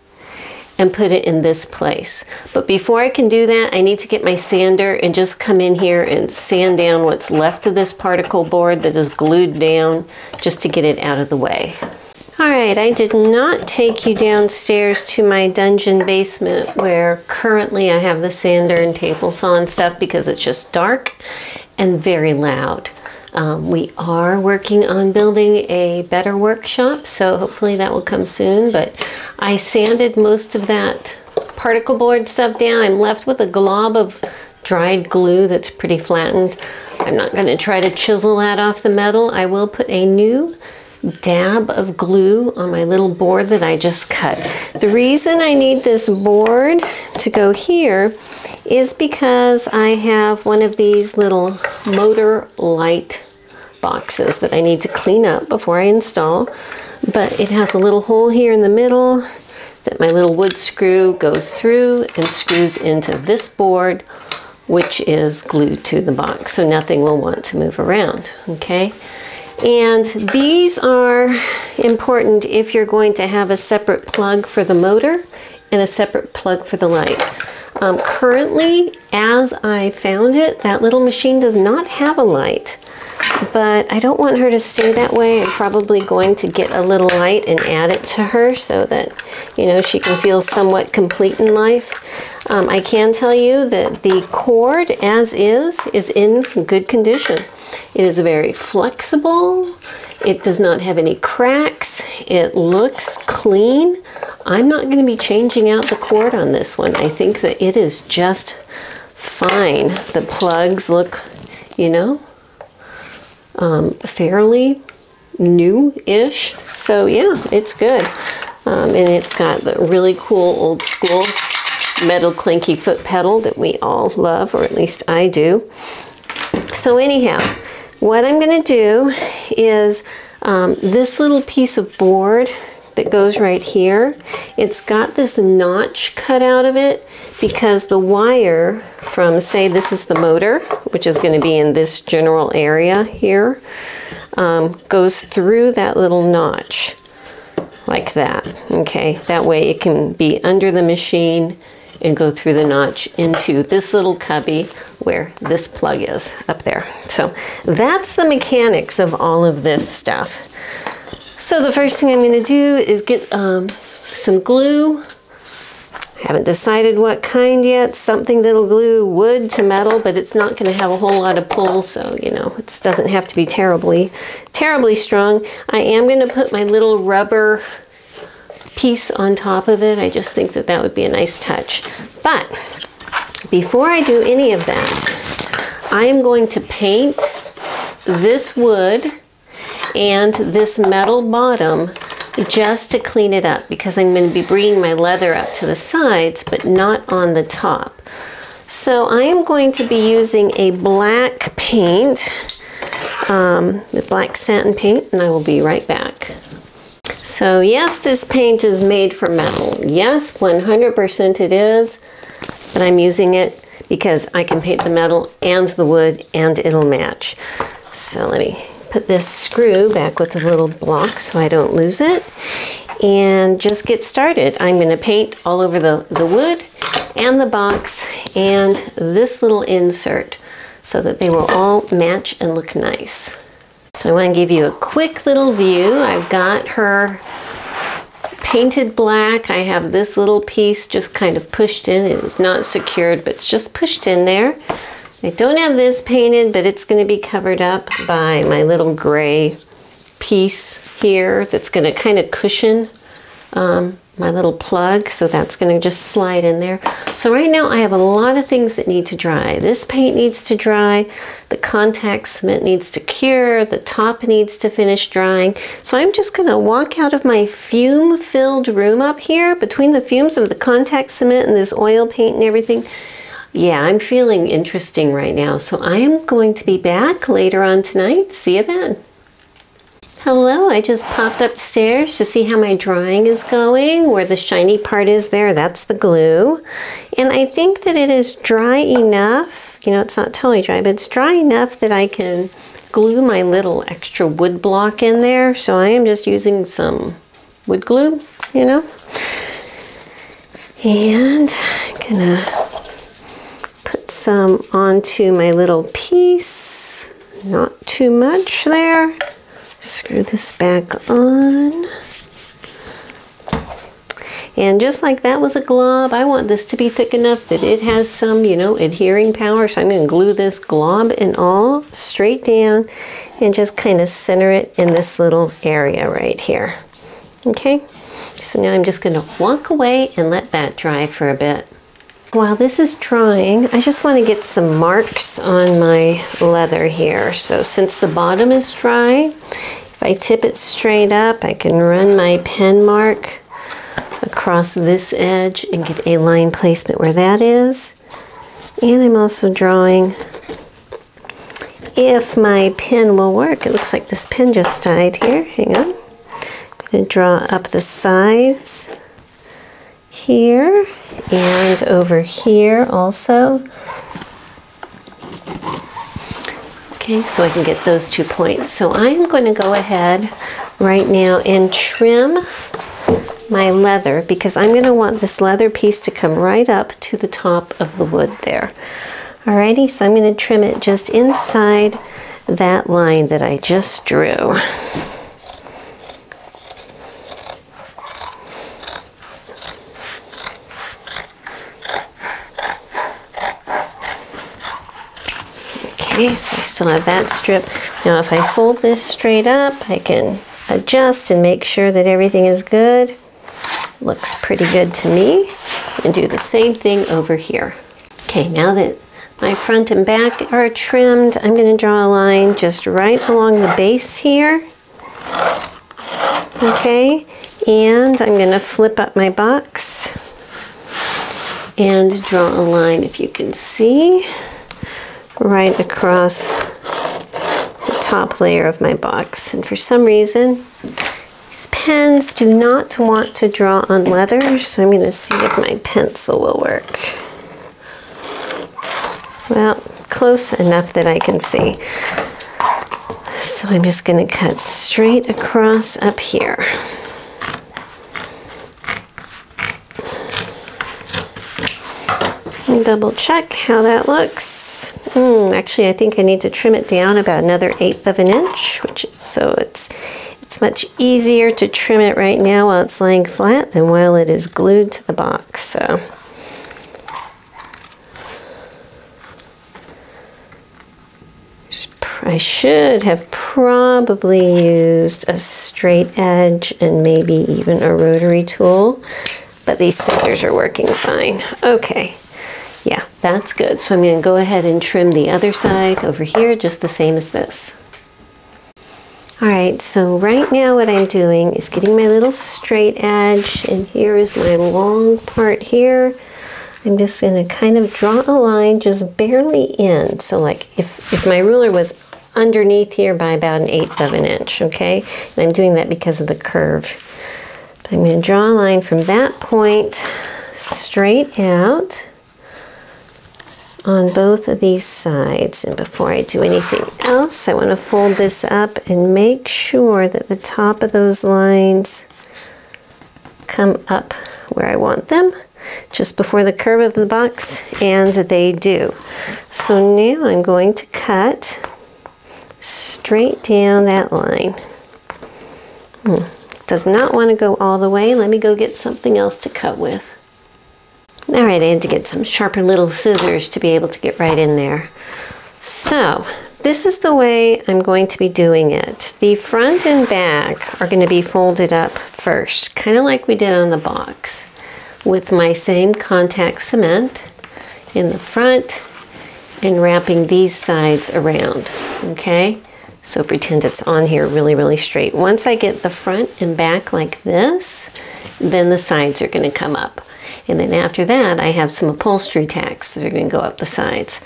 and put it in this place. But before I can do that, I need to get my sander and just come in here and sand down what's left of this particle board that is glued down, just to get it out of the way. All right, I did not take you downstairs to my dungeon basement where currently I have the sander and table saw and stuff because it's just dark and very loud. We are working on building a better workshop, so hopefully that will come soon, but I sanded most of that particle board stuff down. I'm left with a glob of dried glue that's pretty flattened. I'm not going to try to chisel that off the metal. I will put a new dab of glue on my little board that I just cut. The reason I need this board to go here is because I have one of these little motor light boxes that I need to clean up before I install, but it has a little hole here in the middle that my little wood screw goes through and screws into this board, which is glued to the box, so nothing will want to move around, okay? And these are important if you're going to have a separate plug for the motor and a separate plug for the light. Currently, as I found it, that little machine does not have a light, but I don't want her to stay that way. I'm probably going to get a little light and add it to her so that, you know, she can feel somewhat complete in life. I can tell you that the cord as is in good condition. It is very flexible. It does not have any cracks. It looks clean. I'm not going to be changing out the cord on this one. I think that it is just fine. The plugs look, you know, fairly new-ish. So yeah, it's good. And it's got the really cool old school metal clinky foot pedal that we all love, or at least I do. So anyhow, what I'm going to do is this little piece of board that goes right here, it's got this notch cut out of it because the wire from, say this is the motor, which is going to be in this general area here, goes through that little notch like that. Okay, that way it can be under the machine and go through the notch into this little cubby where this plug is up there. So that's the mechanics of all of this stuff. So the first thing I'm going to do is get some glue. I haven't decided what kind yet. Something that'll glue wood to metal, but it's not going to have a whole lot of pull, so you know, it doesn't have to be terribly strong. I am going to put my little rubber piece on top of it. I just think that that would be a nice touch. But before I do any of that, I am going to paint this wood and this metal bottom just to clean it up, because I'm going to be bringing my leather up to the sides but not on the top. So I am going to be using a black paint, the black satin paint, and I will be right back. So yes, this paint is made for metal. Yes, 100% it is, but I'm using it because I can paint the metal and the wood and it'll match. So let me put this screw back with the little block so I don't lose it and just get started. I'm going to paint all over the wood and the box and this little insert so that they will all match and look nice. So I want to give you a quick little view. I've got her painted black. I have this little piece just kind of pushed in. It is not secured, but it's just pushed in there. I don't have this painted, but it's going to be covered up by my little gray piece here that's going to kind of cushion my little plug, so that's going to just slide in there. So right now I have a lot of things that need to dry. This paint needs to dry, the contact cement needs to cure, the top needs to finish drying. So I'm just going to walk out of my fume-filled room up here between the fumes of the contact cement and this oil paint and everything. Yeah, I'm feeling interesting right now, so I am going to be back later on tonight. See you then. Hello, I just popped upstairs to see how my drying is going. Where the shiny part is there, that's the glue. And I think that it is dry enough, you know, it's not totally dry, but it's dry enough that I can glue my little extra wood block in there. So I am just using some wood glue, you know. And I'm gonna put some onto my little piece. Not too much there. Screw this back on. And just like that was a glob, I want this to be thick enough that it has some, you know, adhering power. So I'm going to glue this glob and all straight down and just kind of center it in this little area right here. Okay, so now I'm just going to walk away and let that dry for a bit. While this is drying, I just want to get some marks on my leather here. So since the bottom is dry, if I tip it straight up, I can run my pen mark across this edge and get a line placement where that is. And I'm also drawing, if my pen will work, it looks like this pen just died here, hang on. I'm going to draw up the sides here and over here also. Okay, so I can get those 2 points. So I'm going to go ahead right now and trim my leather because I'm going to want this leather piece to come right up to the top of the wood there. Alrighty, so I'm going to trim it just inside that line that I just drew. Okay, so I still have that strip. Now if I fold this straight up, I can adjust and make sure that everything is good. Looks pretty good to me. And do the same thing over here. Okay, now that my front and back are trimmed, I'm going to draw a line just right along the base here. Okay, and I'm going to flip up my box and draw a line, if you can see, right across the top layer of my box. And for some reason, these pens do not want to draw on leather, so I'm going to see if my pencil will work. Well, close enough that I can see. So I'm just going to cut straight across up here. And double check how that looks. Actually, I think I need to trim it down about another 1/8 of an inch, so it's much easier to trim it right now while it's laying flat than while it is glued to the box. So I should have probably used a straight edge and maybe even a rotary tool, but these scissors are working fine. Okay, yeah, that's good. So I'm going to go ahead and trim the other side over here just the same as this. Alright, so right now what I'm doing is getting my little straight edge, and here is my long part here. I'm just going to kind of draw a line just barely in. So like if my ruler was underneath here by about 1/8 of an inch, okay? And I'm doing that because of the curve. But I'm going to draw a line from that point straight out on both of these sides. And before I do anything else, I want to fold this up and make sure that the top of those lines come up where I want them, just before the curve of the box, and they do. So now I'm going to cut straight down that line. Does not want to go all the way. Let me go get something else to cut with. Alright, I had to get some sharper little scissors to be able to get right in there. So, this is the way I'm going to be doing it. The front and back are going to be folded up first, kind of like we did on the box, with my same contact cement in the front and wrapping these sides around, okay? So pretend it's on here really, really straight. Once I get the front and back like this, then the sides are going to come up. And then after that, I have some upholstery tacks that are going to go up the sides.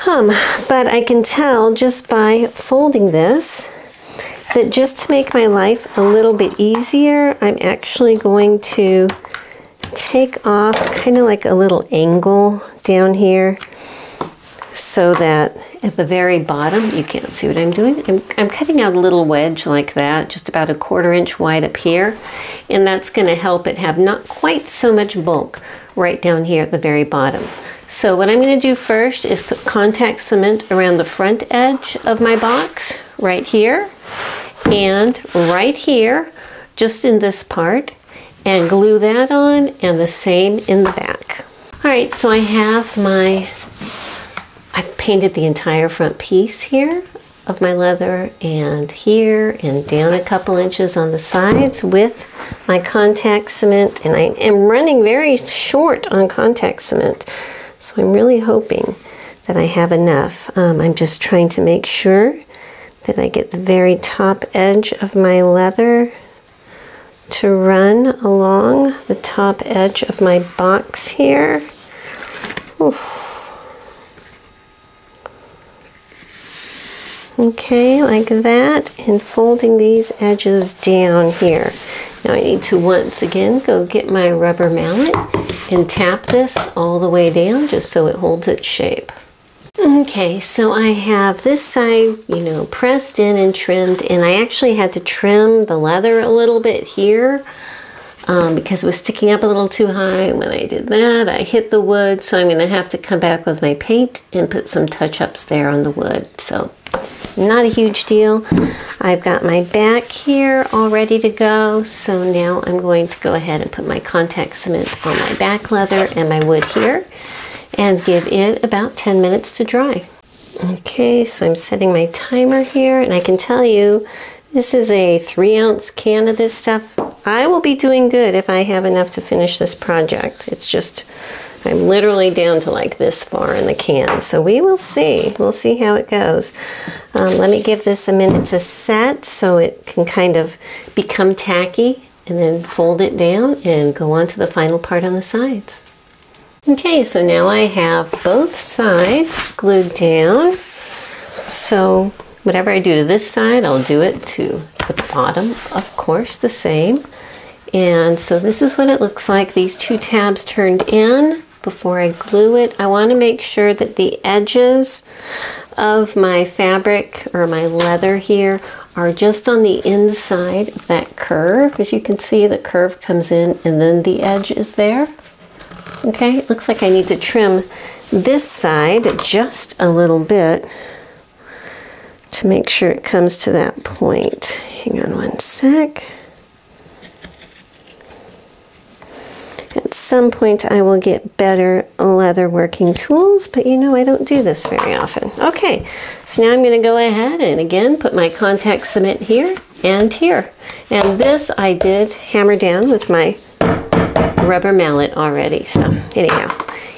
But I can tell just by folding this that just to make my life a little bit easier, I'm actually going to take off kind of like a little angle down here so that at the very bottom, you can't see what I'm doing. I'm cutting out a little wedge like that, just about 1/4 inch wide up here. And that's gonna help it have not quite so much bulk right down here at the very bottom. So what I'm gonna do first is put contact cement around the front edge of my box, right here, and right here, just in this part, and glue that on, and the same in the back. All right, so I have I've painted the entire front piece here of my leather, and here and down a couple inches on the sides with my contact cement, and I am running very short on contact cement, so I'm really hoping that I have enough. I'm just trying to make sure that I get the very top edge of my leather to run along the top edge of my box here. Oof. Okay, like that, and folding these edges down here. Now I need to once again go get my rubber mallet and tap this all the way down just so it holds its shape. Okay, so I have this side, you know, pressed in and trimmed, and I actually had to trim the leather a little bit here because it was sticking up a little too high. When I did that, I hit the wood, so I'm going to have to come back with my paint and put some touch-ups there on the wood. So not a huge deal. I've got my back here all ready to go, so now I'm going to go ahead and put my contact cement on my back leather and my wood here, and give it about 10 minutes to dry. Okay, so I'm setting my timer here, and I can tell you this is a 3-ounce can of this stuff. I will be doing good if I have enough to finish this project. It's just, I'm literally down to like this far in the can, so we will see. We'll see how it goes. Let me give this a minute to set so it can kind of become tacky, and then fold it down and go on to the final part on the sides. Okay, so now I have both sides glued down. So whatever I do to this side, I'll do it to the bottom, of course, the same. And so this is what it looks like, these 2 tabs turned in before I glue it. I want to make sure that the edges of my fabric or my leather here are just on the inside of that curve. As you can see, the curve comes in and then the edge is there. Okay, it looks like I need to trim this side just a little bit to make sure it comes to that point. Hang on one sec. At some point I will get better leather working tools, but you know I don't do this very often. Okay, so now I'm going to go ahead and again put my contact cement here and here. And this I did hammer down with my rubber mallet already. So anyhow,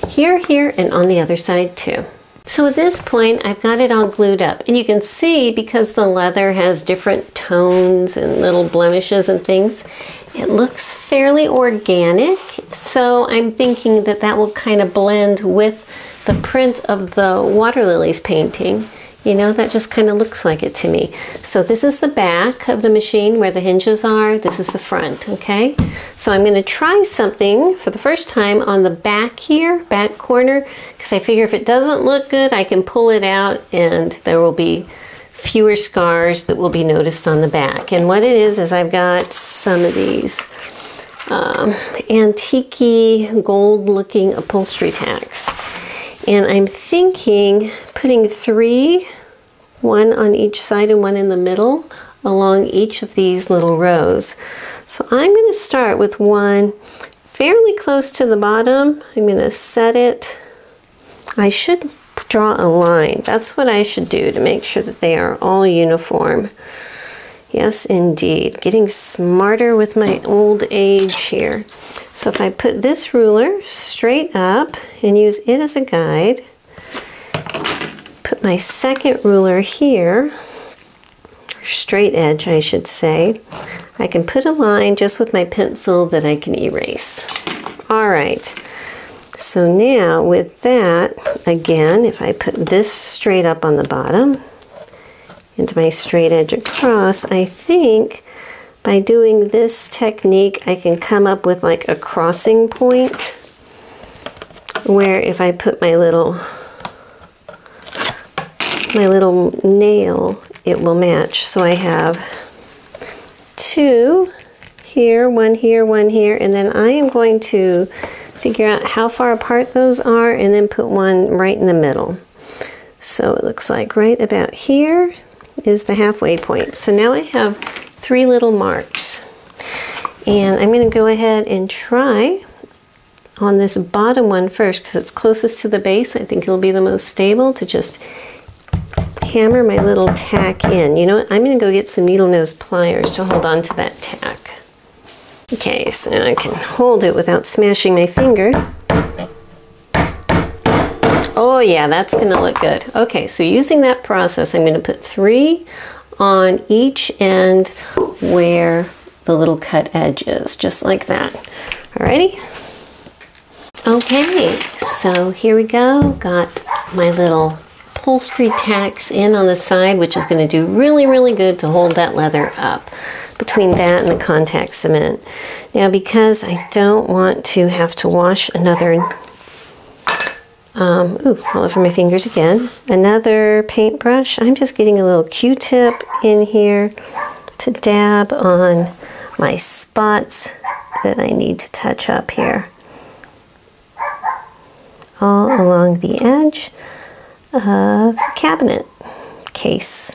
here, and on the other side too. So at this point, I've got it all glued up, and you can see because the leather has different tones and little blemishes and things, it looks fairly organic. So I'm thinking that that will kind of blend with the print of the water lilies painting. You know, that just kind of looks like it to me. So this is the back of the machine where the hinges are. This is the front, okay? So I'm going to try something for the first time on the back here, back corner, because I figure if it doesn't look good, I can pull it out and there will be fewer scars that will be noticed on the back. And what it is I've got some of these antique-y, gold-looking upholstery tacks. And I'm thinking putting 3, 1 on each side and 1 in the middle, along each of these little rows. So I'm going to start with one fairly close to the bottom. I'm going to set it. I should draw a line. That's what I should do to make sure that they are all uniform. Yes, indeed. Getting smarter with my old age here. So if I put this ruler straight up and use it as a guide, put my second ruler here, or straight edge I should say, I can put a line just with my pencil that I can erase. All right, so now with that, again, if I put this straight up on the bottom, into my straight edge across, I think by doing this technique, I can come up with like a crossing point where if I put my little my little nail, it will match. So I have 2 here, 1 here, 1 here, and then I am going to figure out how far apart those are and then put one right in the middle. So it looks like right about here is the halfway point. So now I have 3 little marks. And I'm going to go ahead and try on this bottom one first because it's closest to the base. I think it'll be the most stable to just hammer my little tack in. You know what? I'm going to go get some needle nose pliers to hold on to that tack. Okay, so now I can hold it without smashing my finger. Oh yeah, that's going to look good. Okay, so using that process, I'm going to put 3 on each end where the little cut edge is, just like that. Alrighty? Okay, so here we go. Got my little upholstery tacks in on the side, which is going to do really, really good to hold that leather up between that and the contact cement. Now, because I don't want to have to wash another, all over my fingers again, another paintbrush, I'm just getting a little Q-tip in here to dab on my spots that I need to touch up here. All along the edge of the cabinet case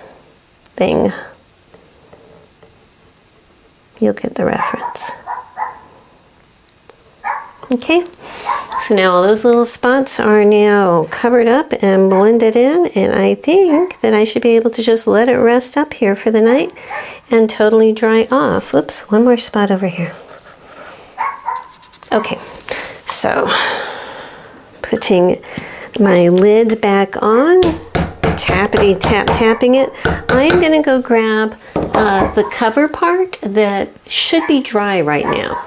thing. You'll get the reference. Okay, so now all those little spots are now covered up and blended in, and I think that I should be able to just let it rest up here for the night and totally dry off. Whoops, one more spot over here. Okay, so putting my lid back on, tappity tap tapping it, I'm gonna go grab the cover part that should be dry right now.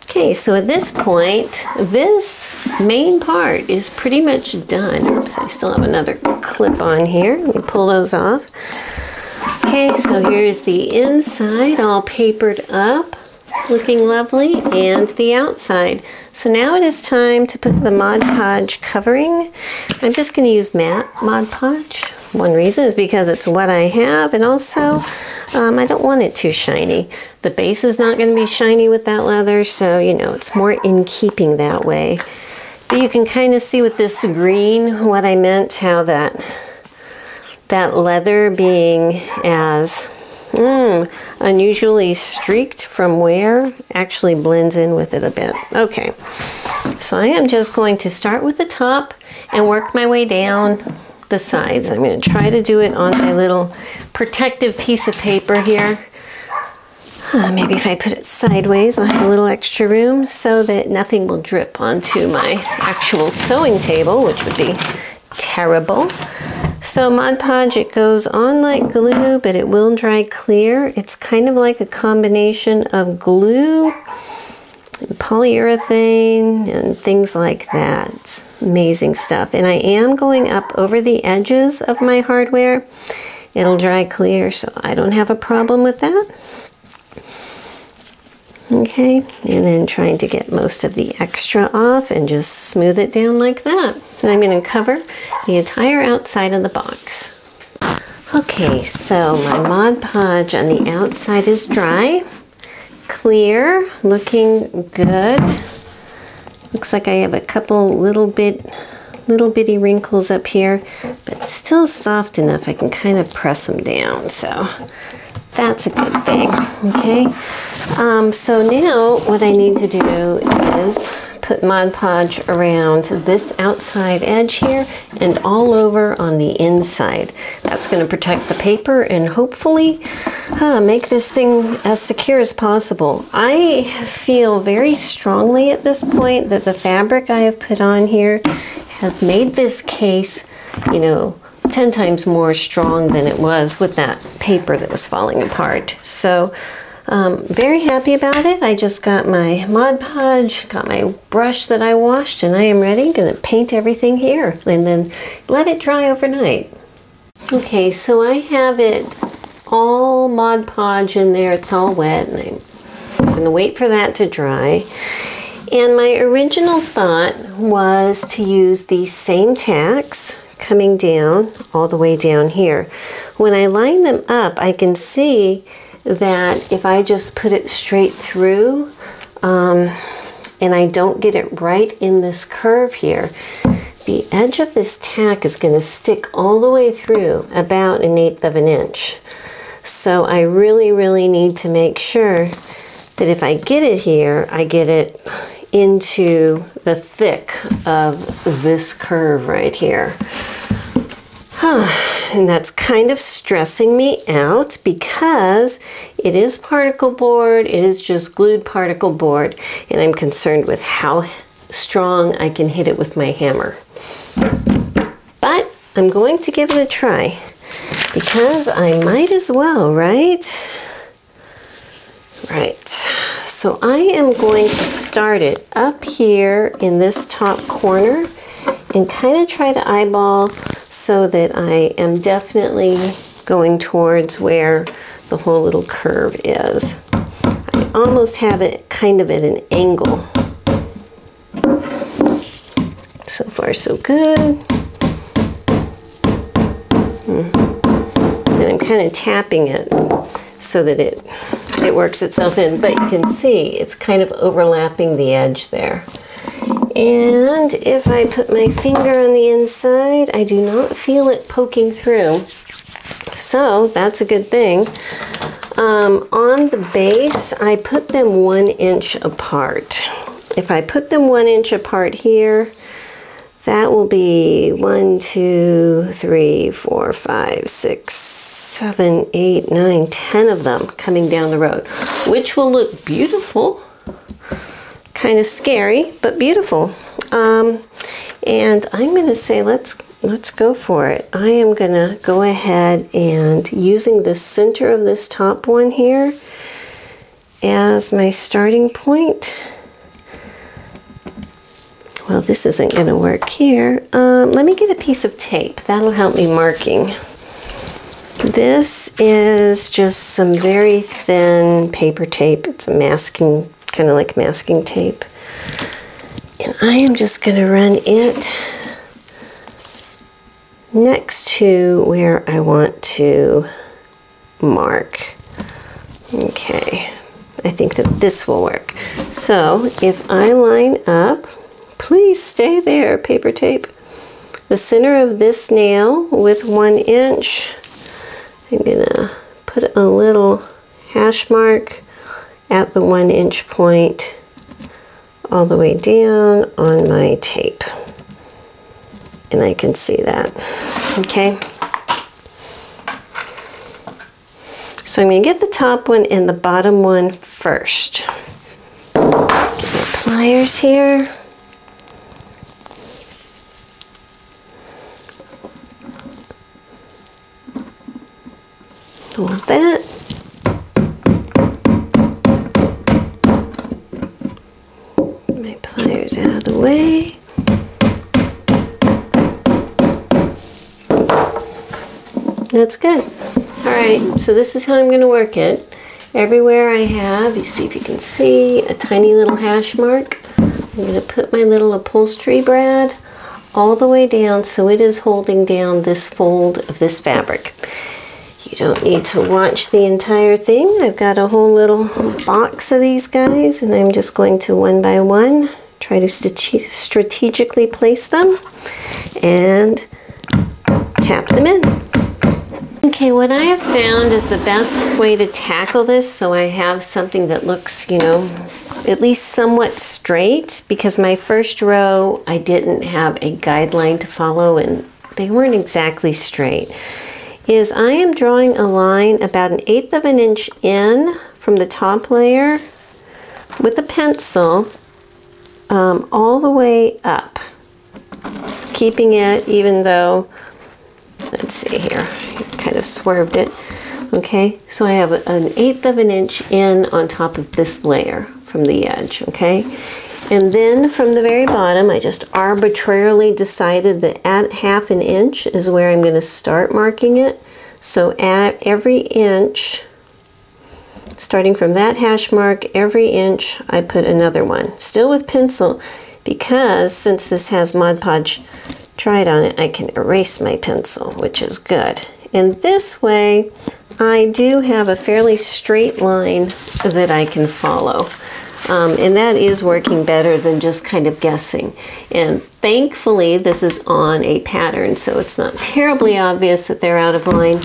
Okay, so at this point, this main part is pretty much done. Oops, I still have another clip on here. Let me pull those off. Okay, so here's the inside all papered up, looking lovely, and the outside. So now it is time to put the Mod Podge covering. I'm just going to use matte Mod Podge. One reason is because it's what I have, and also I don't want it too shiny. The base is not going to be shiny with that leather, so you know, it's more in keeping that way. But you can kind of see with this green what I meant, how that leather being as unusually streaked from wear actually blends in with it a bit. Okay, so I am just going to start with the top and work my way down the sides. I'm going to try to do it on my little protective piece of paper here. Maybe if I put it sideways, I'll have a little extra room so that nothing will drip onto my actual sewing table, which would be terrible. So Mod Podge, it goes on like glue, but it will dry clear. It's kind of like a combination of glue, and polyurethane, and things like that. It's amazing stuff. And I am going up over the edges of my hardware. It'll dry clear, so I don't have a problem with that. Okay, and then trying to get most of the extra off and just smooth it down like that. And I'm going to cover the entire outside of the box. Okay, so my Mod Podge on the outside is dry, clear, looking good. Looks like I have a couple little bitty wrinkles up here, but still soft enough I can kind of press them down, so that's a good thing. Okay, so now what I need to do is put Mod Podge around this outside edge here and all over on the inside. That's going to protect the paper and hopefully make this thing as secure as possible. I feel very strongly at this point that the fabric I have put on here has made this case, you know, 10 times more strong than it was with that paper that was falling apart. So very happy about it. I just got my Mod Podge, got my brush that I washed, and I am ready. Gonna paint everything here and then let it dry overnight. Okay, so I have it all Mod Podge in there. It's all wet, and I'm gonna wait for that to dry. And my original thought was to use these same tacks, coming down all the way down here. When I line them up, I can see that if I just put it straight through and I don't get it right in this curve here, the edge of this tack is going to stick all the way through about 1/8 of an inch. So I really need to make sure that if I get it here, I get it into the thick of this curve right here. And that's kind of stressing me out because it is particle board, it is just glued particle board, and I'm concerned with how strong I can hit it with my hammer. But I'm going to give it a try because I might as well, right? Right. So I am going to start it up here in this top corner and kind of try to eyeball so that I am definitely going towards where the whole little curve is. I almost have it kind of at an angle. So far so good. And I'm kind of tapping it so that it works itself in, but you can see it's kind of overlapping the edge there. And if I put my finger on the inside, I do not feel it poking through. So that's a good thing. On the base, I put them 1 inch apart. If I put them 1 inch apart here, that will be 1, 2, 3, 4, 5, 6, 7, 8, 9, 10 of them coming down the road, which will look beautiful. Kind of scary, but beautiful. And I'm going to say let's go for it. I am going to go ahead and using the center of this top one here as my starting point. Well, this isn't going to work here. Let me get a piece of tape. That'll help me marking. This is just some very thin paper tape. It's a masking, kind of like masking tape. And I am just going to run it next to where I want to mark. Okay, I think that this will work. So if I line up, please stay there, paper tape, the center of this nail with 1 inch, I'm gonna put a little hash mark at the 1 inch point all the way down on my tape. And I can see that, okay? So I'm gonna get the top one and the bottom one first. Get my pliers here. Don't want that. My pliers out of the way. That's good. All right, so this is how I'm going to work it. Everywhere I have, you see if you can see, a tiny little hash mark. I'm going to put my little upholstery brad all the way down so it is holding down this fold of this fabric. You don't need to watch the entire thing. I've got a whole little box of these guys, and I'm just going to one by one try to strategically place them and tap them in. Okay, what I have found is the best way to tackle this so I have something that looks, you know, at least somewhat straight, because my first row I didn't have a guideline to follow and they weren't exactly straight, is I am drawing a line about 1/8 of an inch in from the top layer with a pencil all the way up. Just keeping it, even though, let's see here, kind of swerved it. Okay, so I have 1/8 of an inch in on top of this layer from the edge, okay? And then from the very bottom, I just arbitrarily decided that at 1/2 an inch is where I'm going to start marking it. So at every inch, starting from that hash mark, every inch I put another one. Still with pencil, because since this has Mod Podge dry it on it, I can erase my pencil, which is good. And this way, I do have a fairly straight line that I can follow. And that is working better than just kind of guessing. And thankfully, this is on a pattern, so it's not terribly obvious that they're out of line,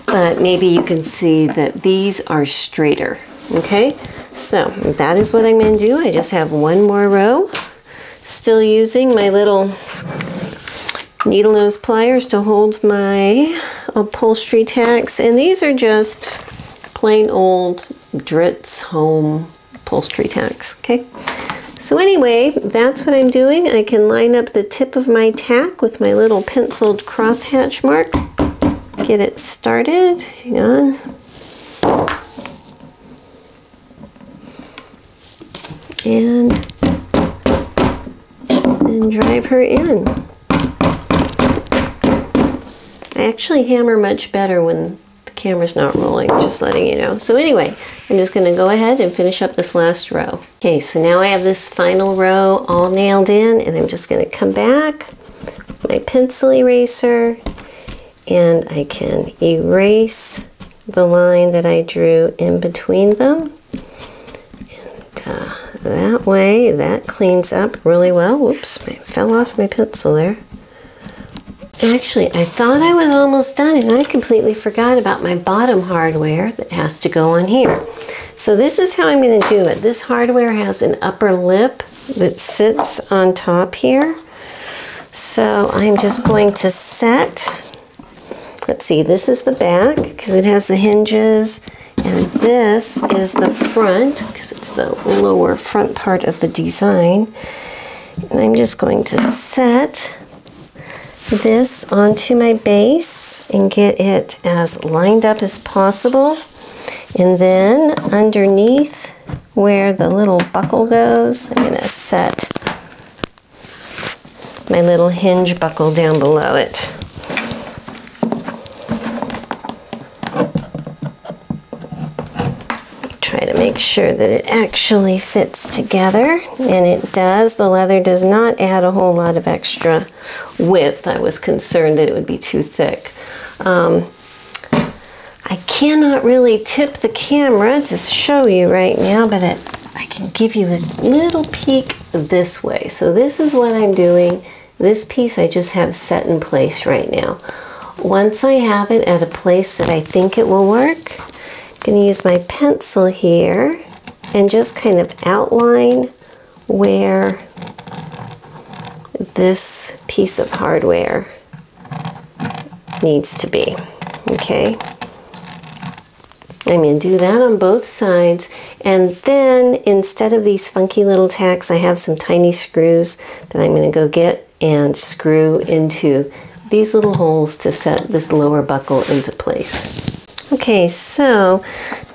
but maybe you can see that these are straighter, okay? So that is what I'm going to do. I just have one more row, still using my little needle nose pliers to hold my upholstery tacks, and these are just plain old Dritz home upholstery tacks, okay? So anyway, that's what I'm doing. I can line up the tip of my tack with my little penciled crosshatch mark. Get it started, hang on. And drive her in. I actually hammer much better when the camera's not rolling, just letting you know. So anyway, I'm just going to go ahead and finish up this last row. Okay, so now I have this final row all nailed in, and I'm just going to come back with my pencil eraser, and I can erase the line that I drew in between them. And that way, that cleans up really well. Whoops, I fell off my pencil there. Actually, I thought I was almost done, and I completely forgot about my bottom hardware that has to go on here. So this is how I'm going to do it. This hardware has an upper lip that sits on top here. So I'm just going to set, let's see, this is the back because it has the hinges, and this is the front because it's the lower front part of the design. And I'm just going to set this onto my base and get it as lined up as possible. And then underneath where the little buckle goes, I'm going to set my little hinge buckle down below it. Try to make sure that it actually fits together, and it does. The leather does not add a whole lot of extra width. I was concerned that it would be too thick. I cannot really tip the camera to show you right now, but I can give you a little peek this way. So this is what I'm doing. This piece I just have set in place right now. Once I have it at a place that I think it will work, I'm going to use my pencil here and just kind of outline where this piece of hardware needs to be, okay? I'm going to do that on both sides, and then instead of these funky little tacks, I have some tiny screws that I'm going to go get and screw into these little holes to set this lower buckle into place. Okay, so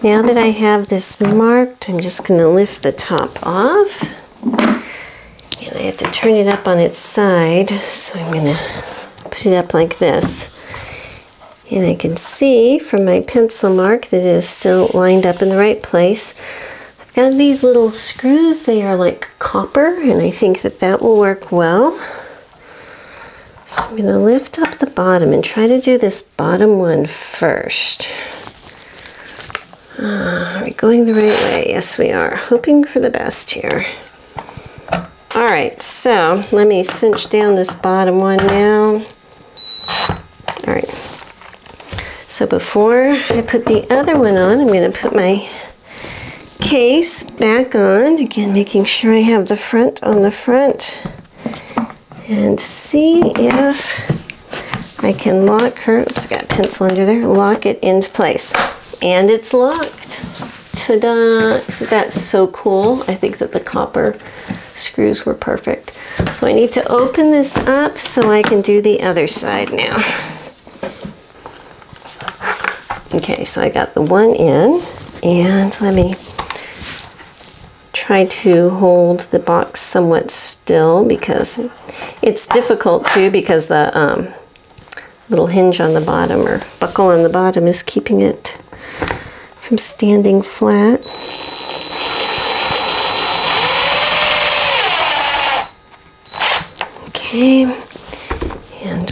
now that I have this marked, I'm just going to lift the top off. And I have to turn it up on its side, so I'm going to put it up like this. And I can see from my pencil mark that it is still lined up in the right place. I've got these little screws, they are like copper, and I think that that will work well. So I'm going to lift up the bottom and try to do this bottom one first. Are we going the right way? Yes, we are. Hoping for the best here. All right, so let me cinch down this bottom one now. All right. So before I put the other one on, I'm going to put my case back on. Again, making sure I have the front on the front. And see if I can lock her, oops, got a pencil under there, lock it into place. And it's locked. Ta-da! Isn't that so cool? I think that the copper screws were perfect. So I need to open this up so I can do the other side now. Okay, so I got the one in, and let me try to hold the box somewhat still because it's difficult too, because the little hinge on the bottom or buckle on the bottom is keeping it from standing flat. Okay,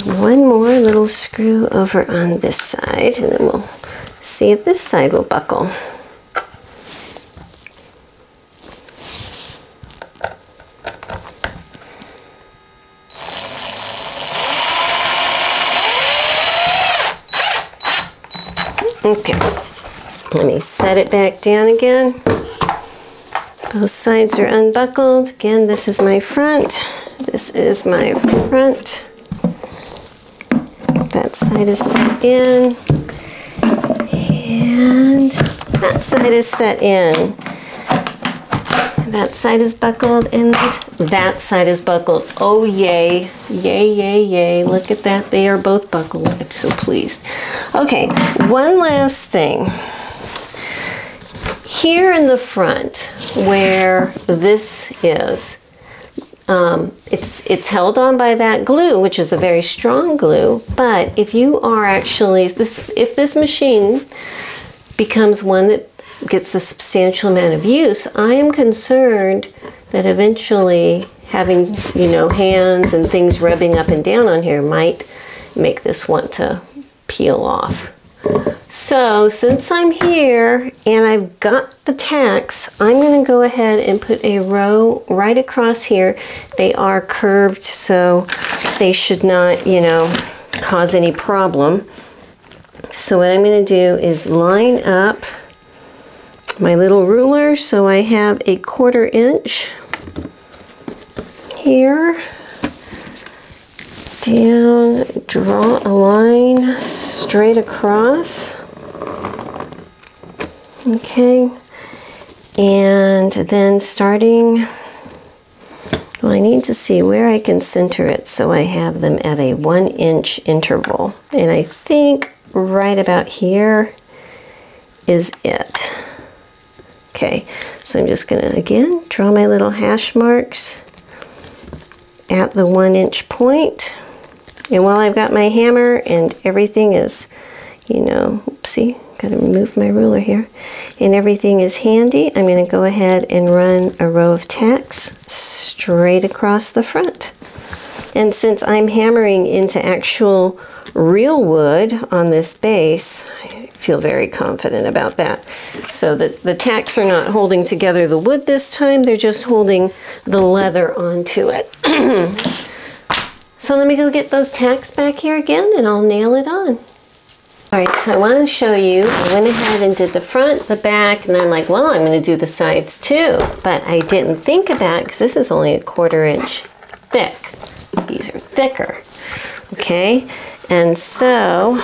one more little screw over on this side, and then we'll see if this side will buckle. Okay, let me set it back down again. Both sides are unbuckled. Again, this is my front. This is my front. That side is set in. And that side is set in. That side is buckled and that side is buckled. Oh yay, yay, yay, yay. Look at that, they are both buckled. I'm so pleased. Okay, one last thing. Here in the front where this is, it's held on by that glue, which is a very strong glue, but if you are actually, if this machine becomes one that gets a substantial amount of use, I am concerned that eventually having, you know, hands and things rubbing up and down on here might make this want to peel off. So since I'm here and I've got the tacks, I'm going to go ahead and put a row right across here. They are curved, so they should not, you know, cause any problem. So what I'm going to do is line up my little ruler, so I have a 1/4 inch here, down, draw a line straight across, okay, and then starting, well, I need to see where I can center it, so I have them at a 1 inch interval, and I think right about here is it. Okay, so I'm just gonna, again, draw my little hash marks at the 1 inch point. And while I've got my hammer and everything is, you know, oopsie, gotta remove my ruler here, and everything is handy, I'm gonna go ahead and run a row of tacks straight across the front. And since I'm hammering into actual real wood on this base, I feel very confident about that. So the tacks are not holding together the wood this time, they're just holding the leather onto it. So let me go get those tacks back here again and I'll nail it on. All right, so I want to show you, I went ahead and did the front, the back, and I'm like, well, I'm going to do the sides too. But I didn't think of that because this is only a 1/4 inch thick. These are thicker, okay? And so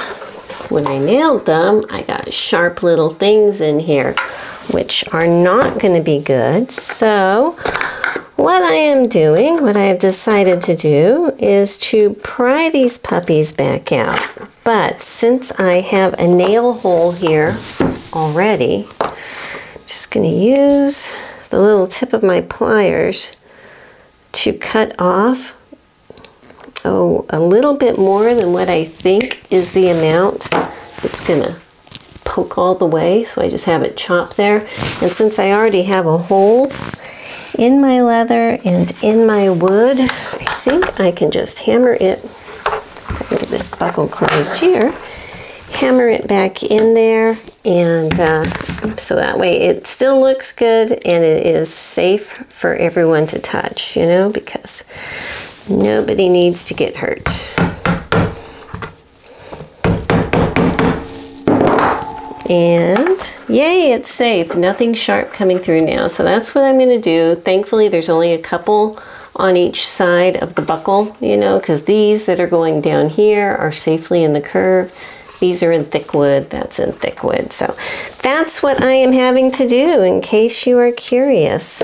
when I nailed them, I got sharp little things in here, which are not going to be good. So what I am doing, what I have decided to do, is to pry these puppies back out. But since I have a nail hole here already, I'm just going to use the little tip of my pliers to cut off, oh, a little bit more than what I think is the amount that's going to poke all the way. So I just have it chopped there. And since I already have a hole in my leather and in my wood, I think I can just hammer it, get this buckle closed here, hammer it back in there, and so that way it still looks good and it is safe for everyone to touch, you know, because nobody needs to get hurt. And yay, it's safe. Nothing sharp coming through now. So that's what I'm going to do. Thankfully, there's only a couple on each side of the buckle, you know, because these that are going down here are safely in the curve. These are in thick wood. That's in thick wood. So that's what I am having to do in case you are curious.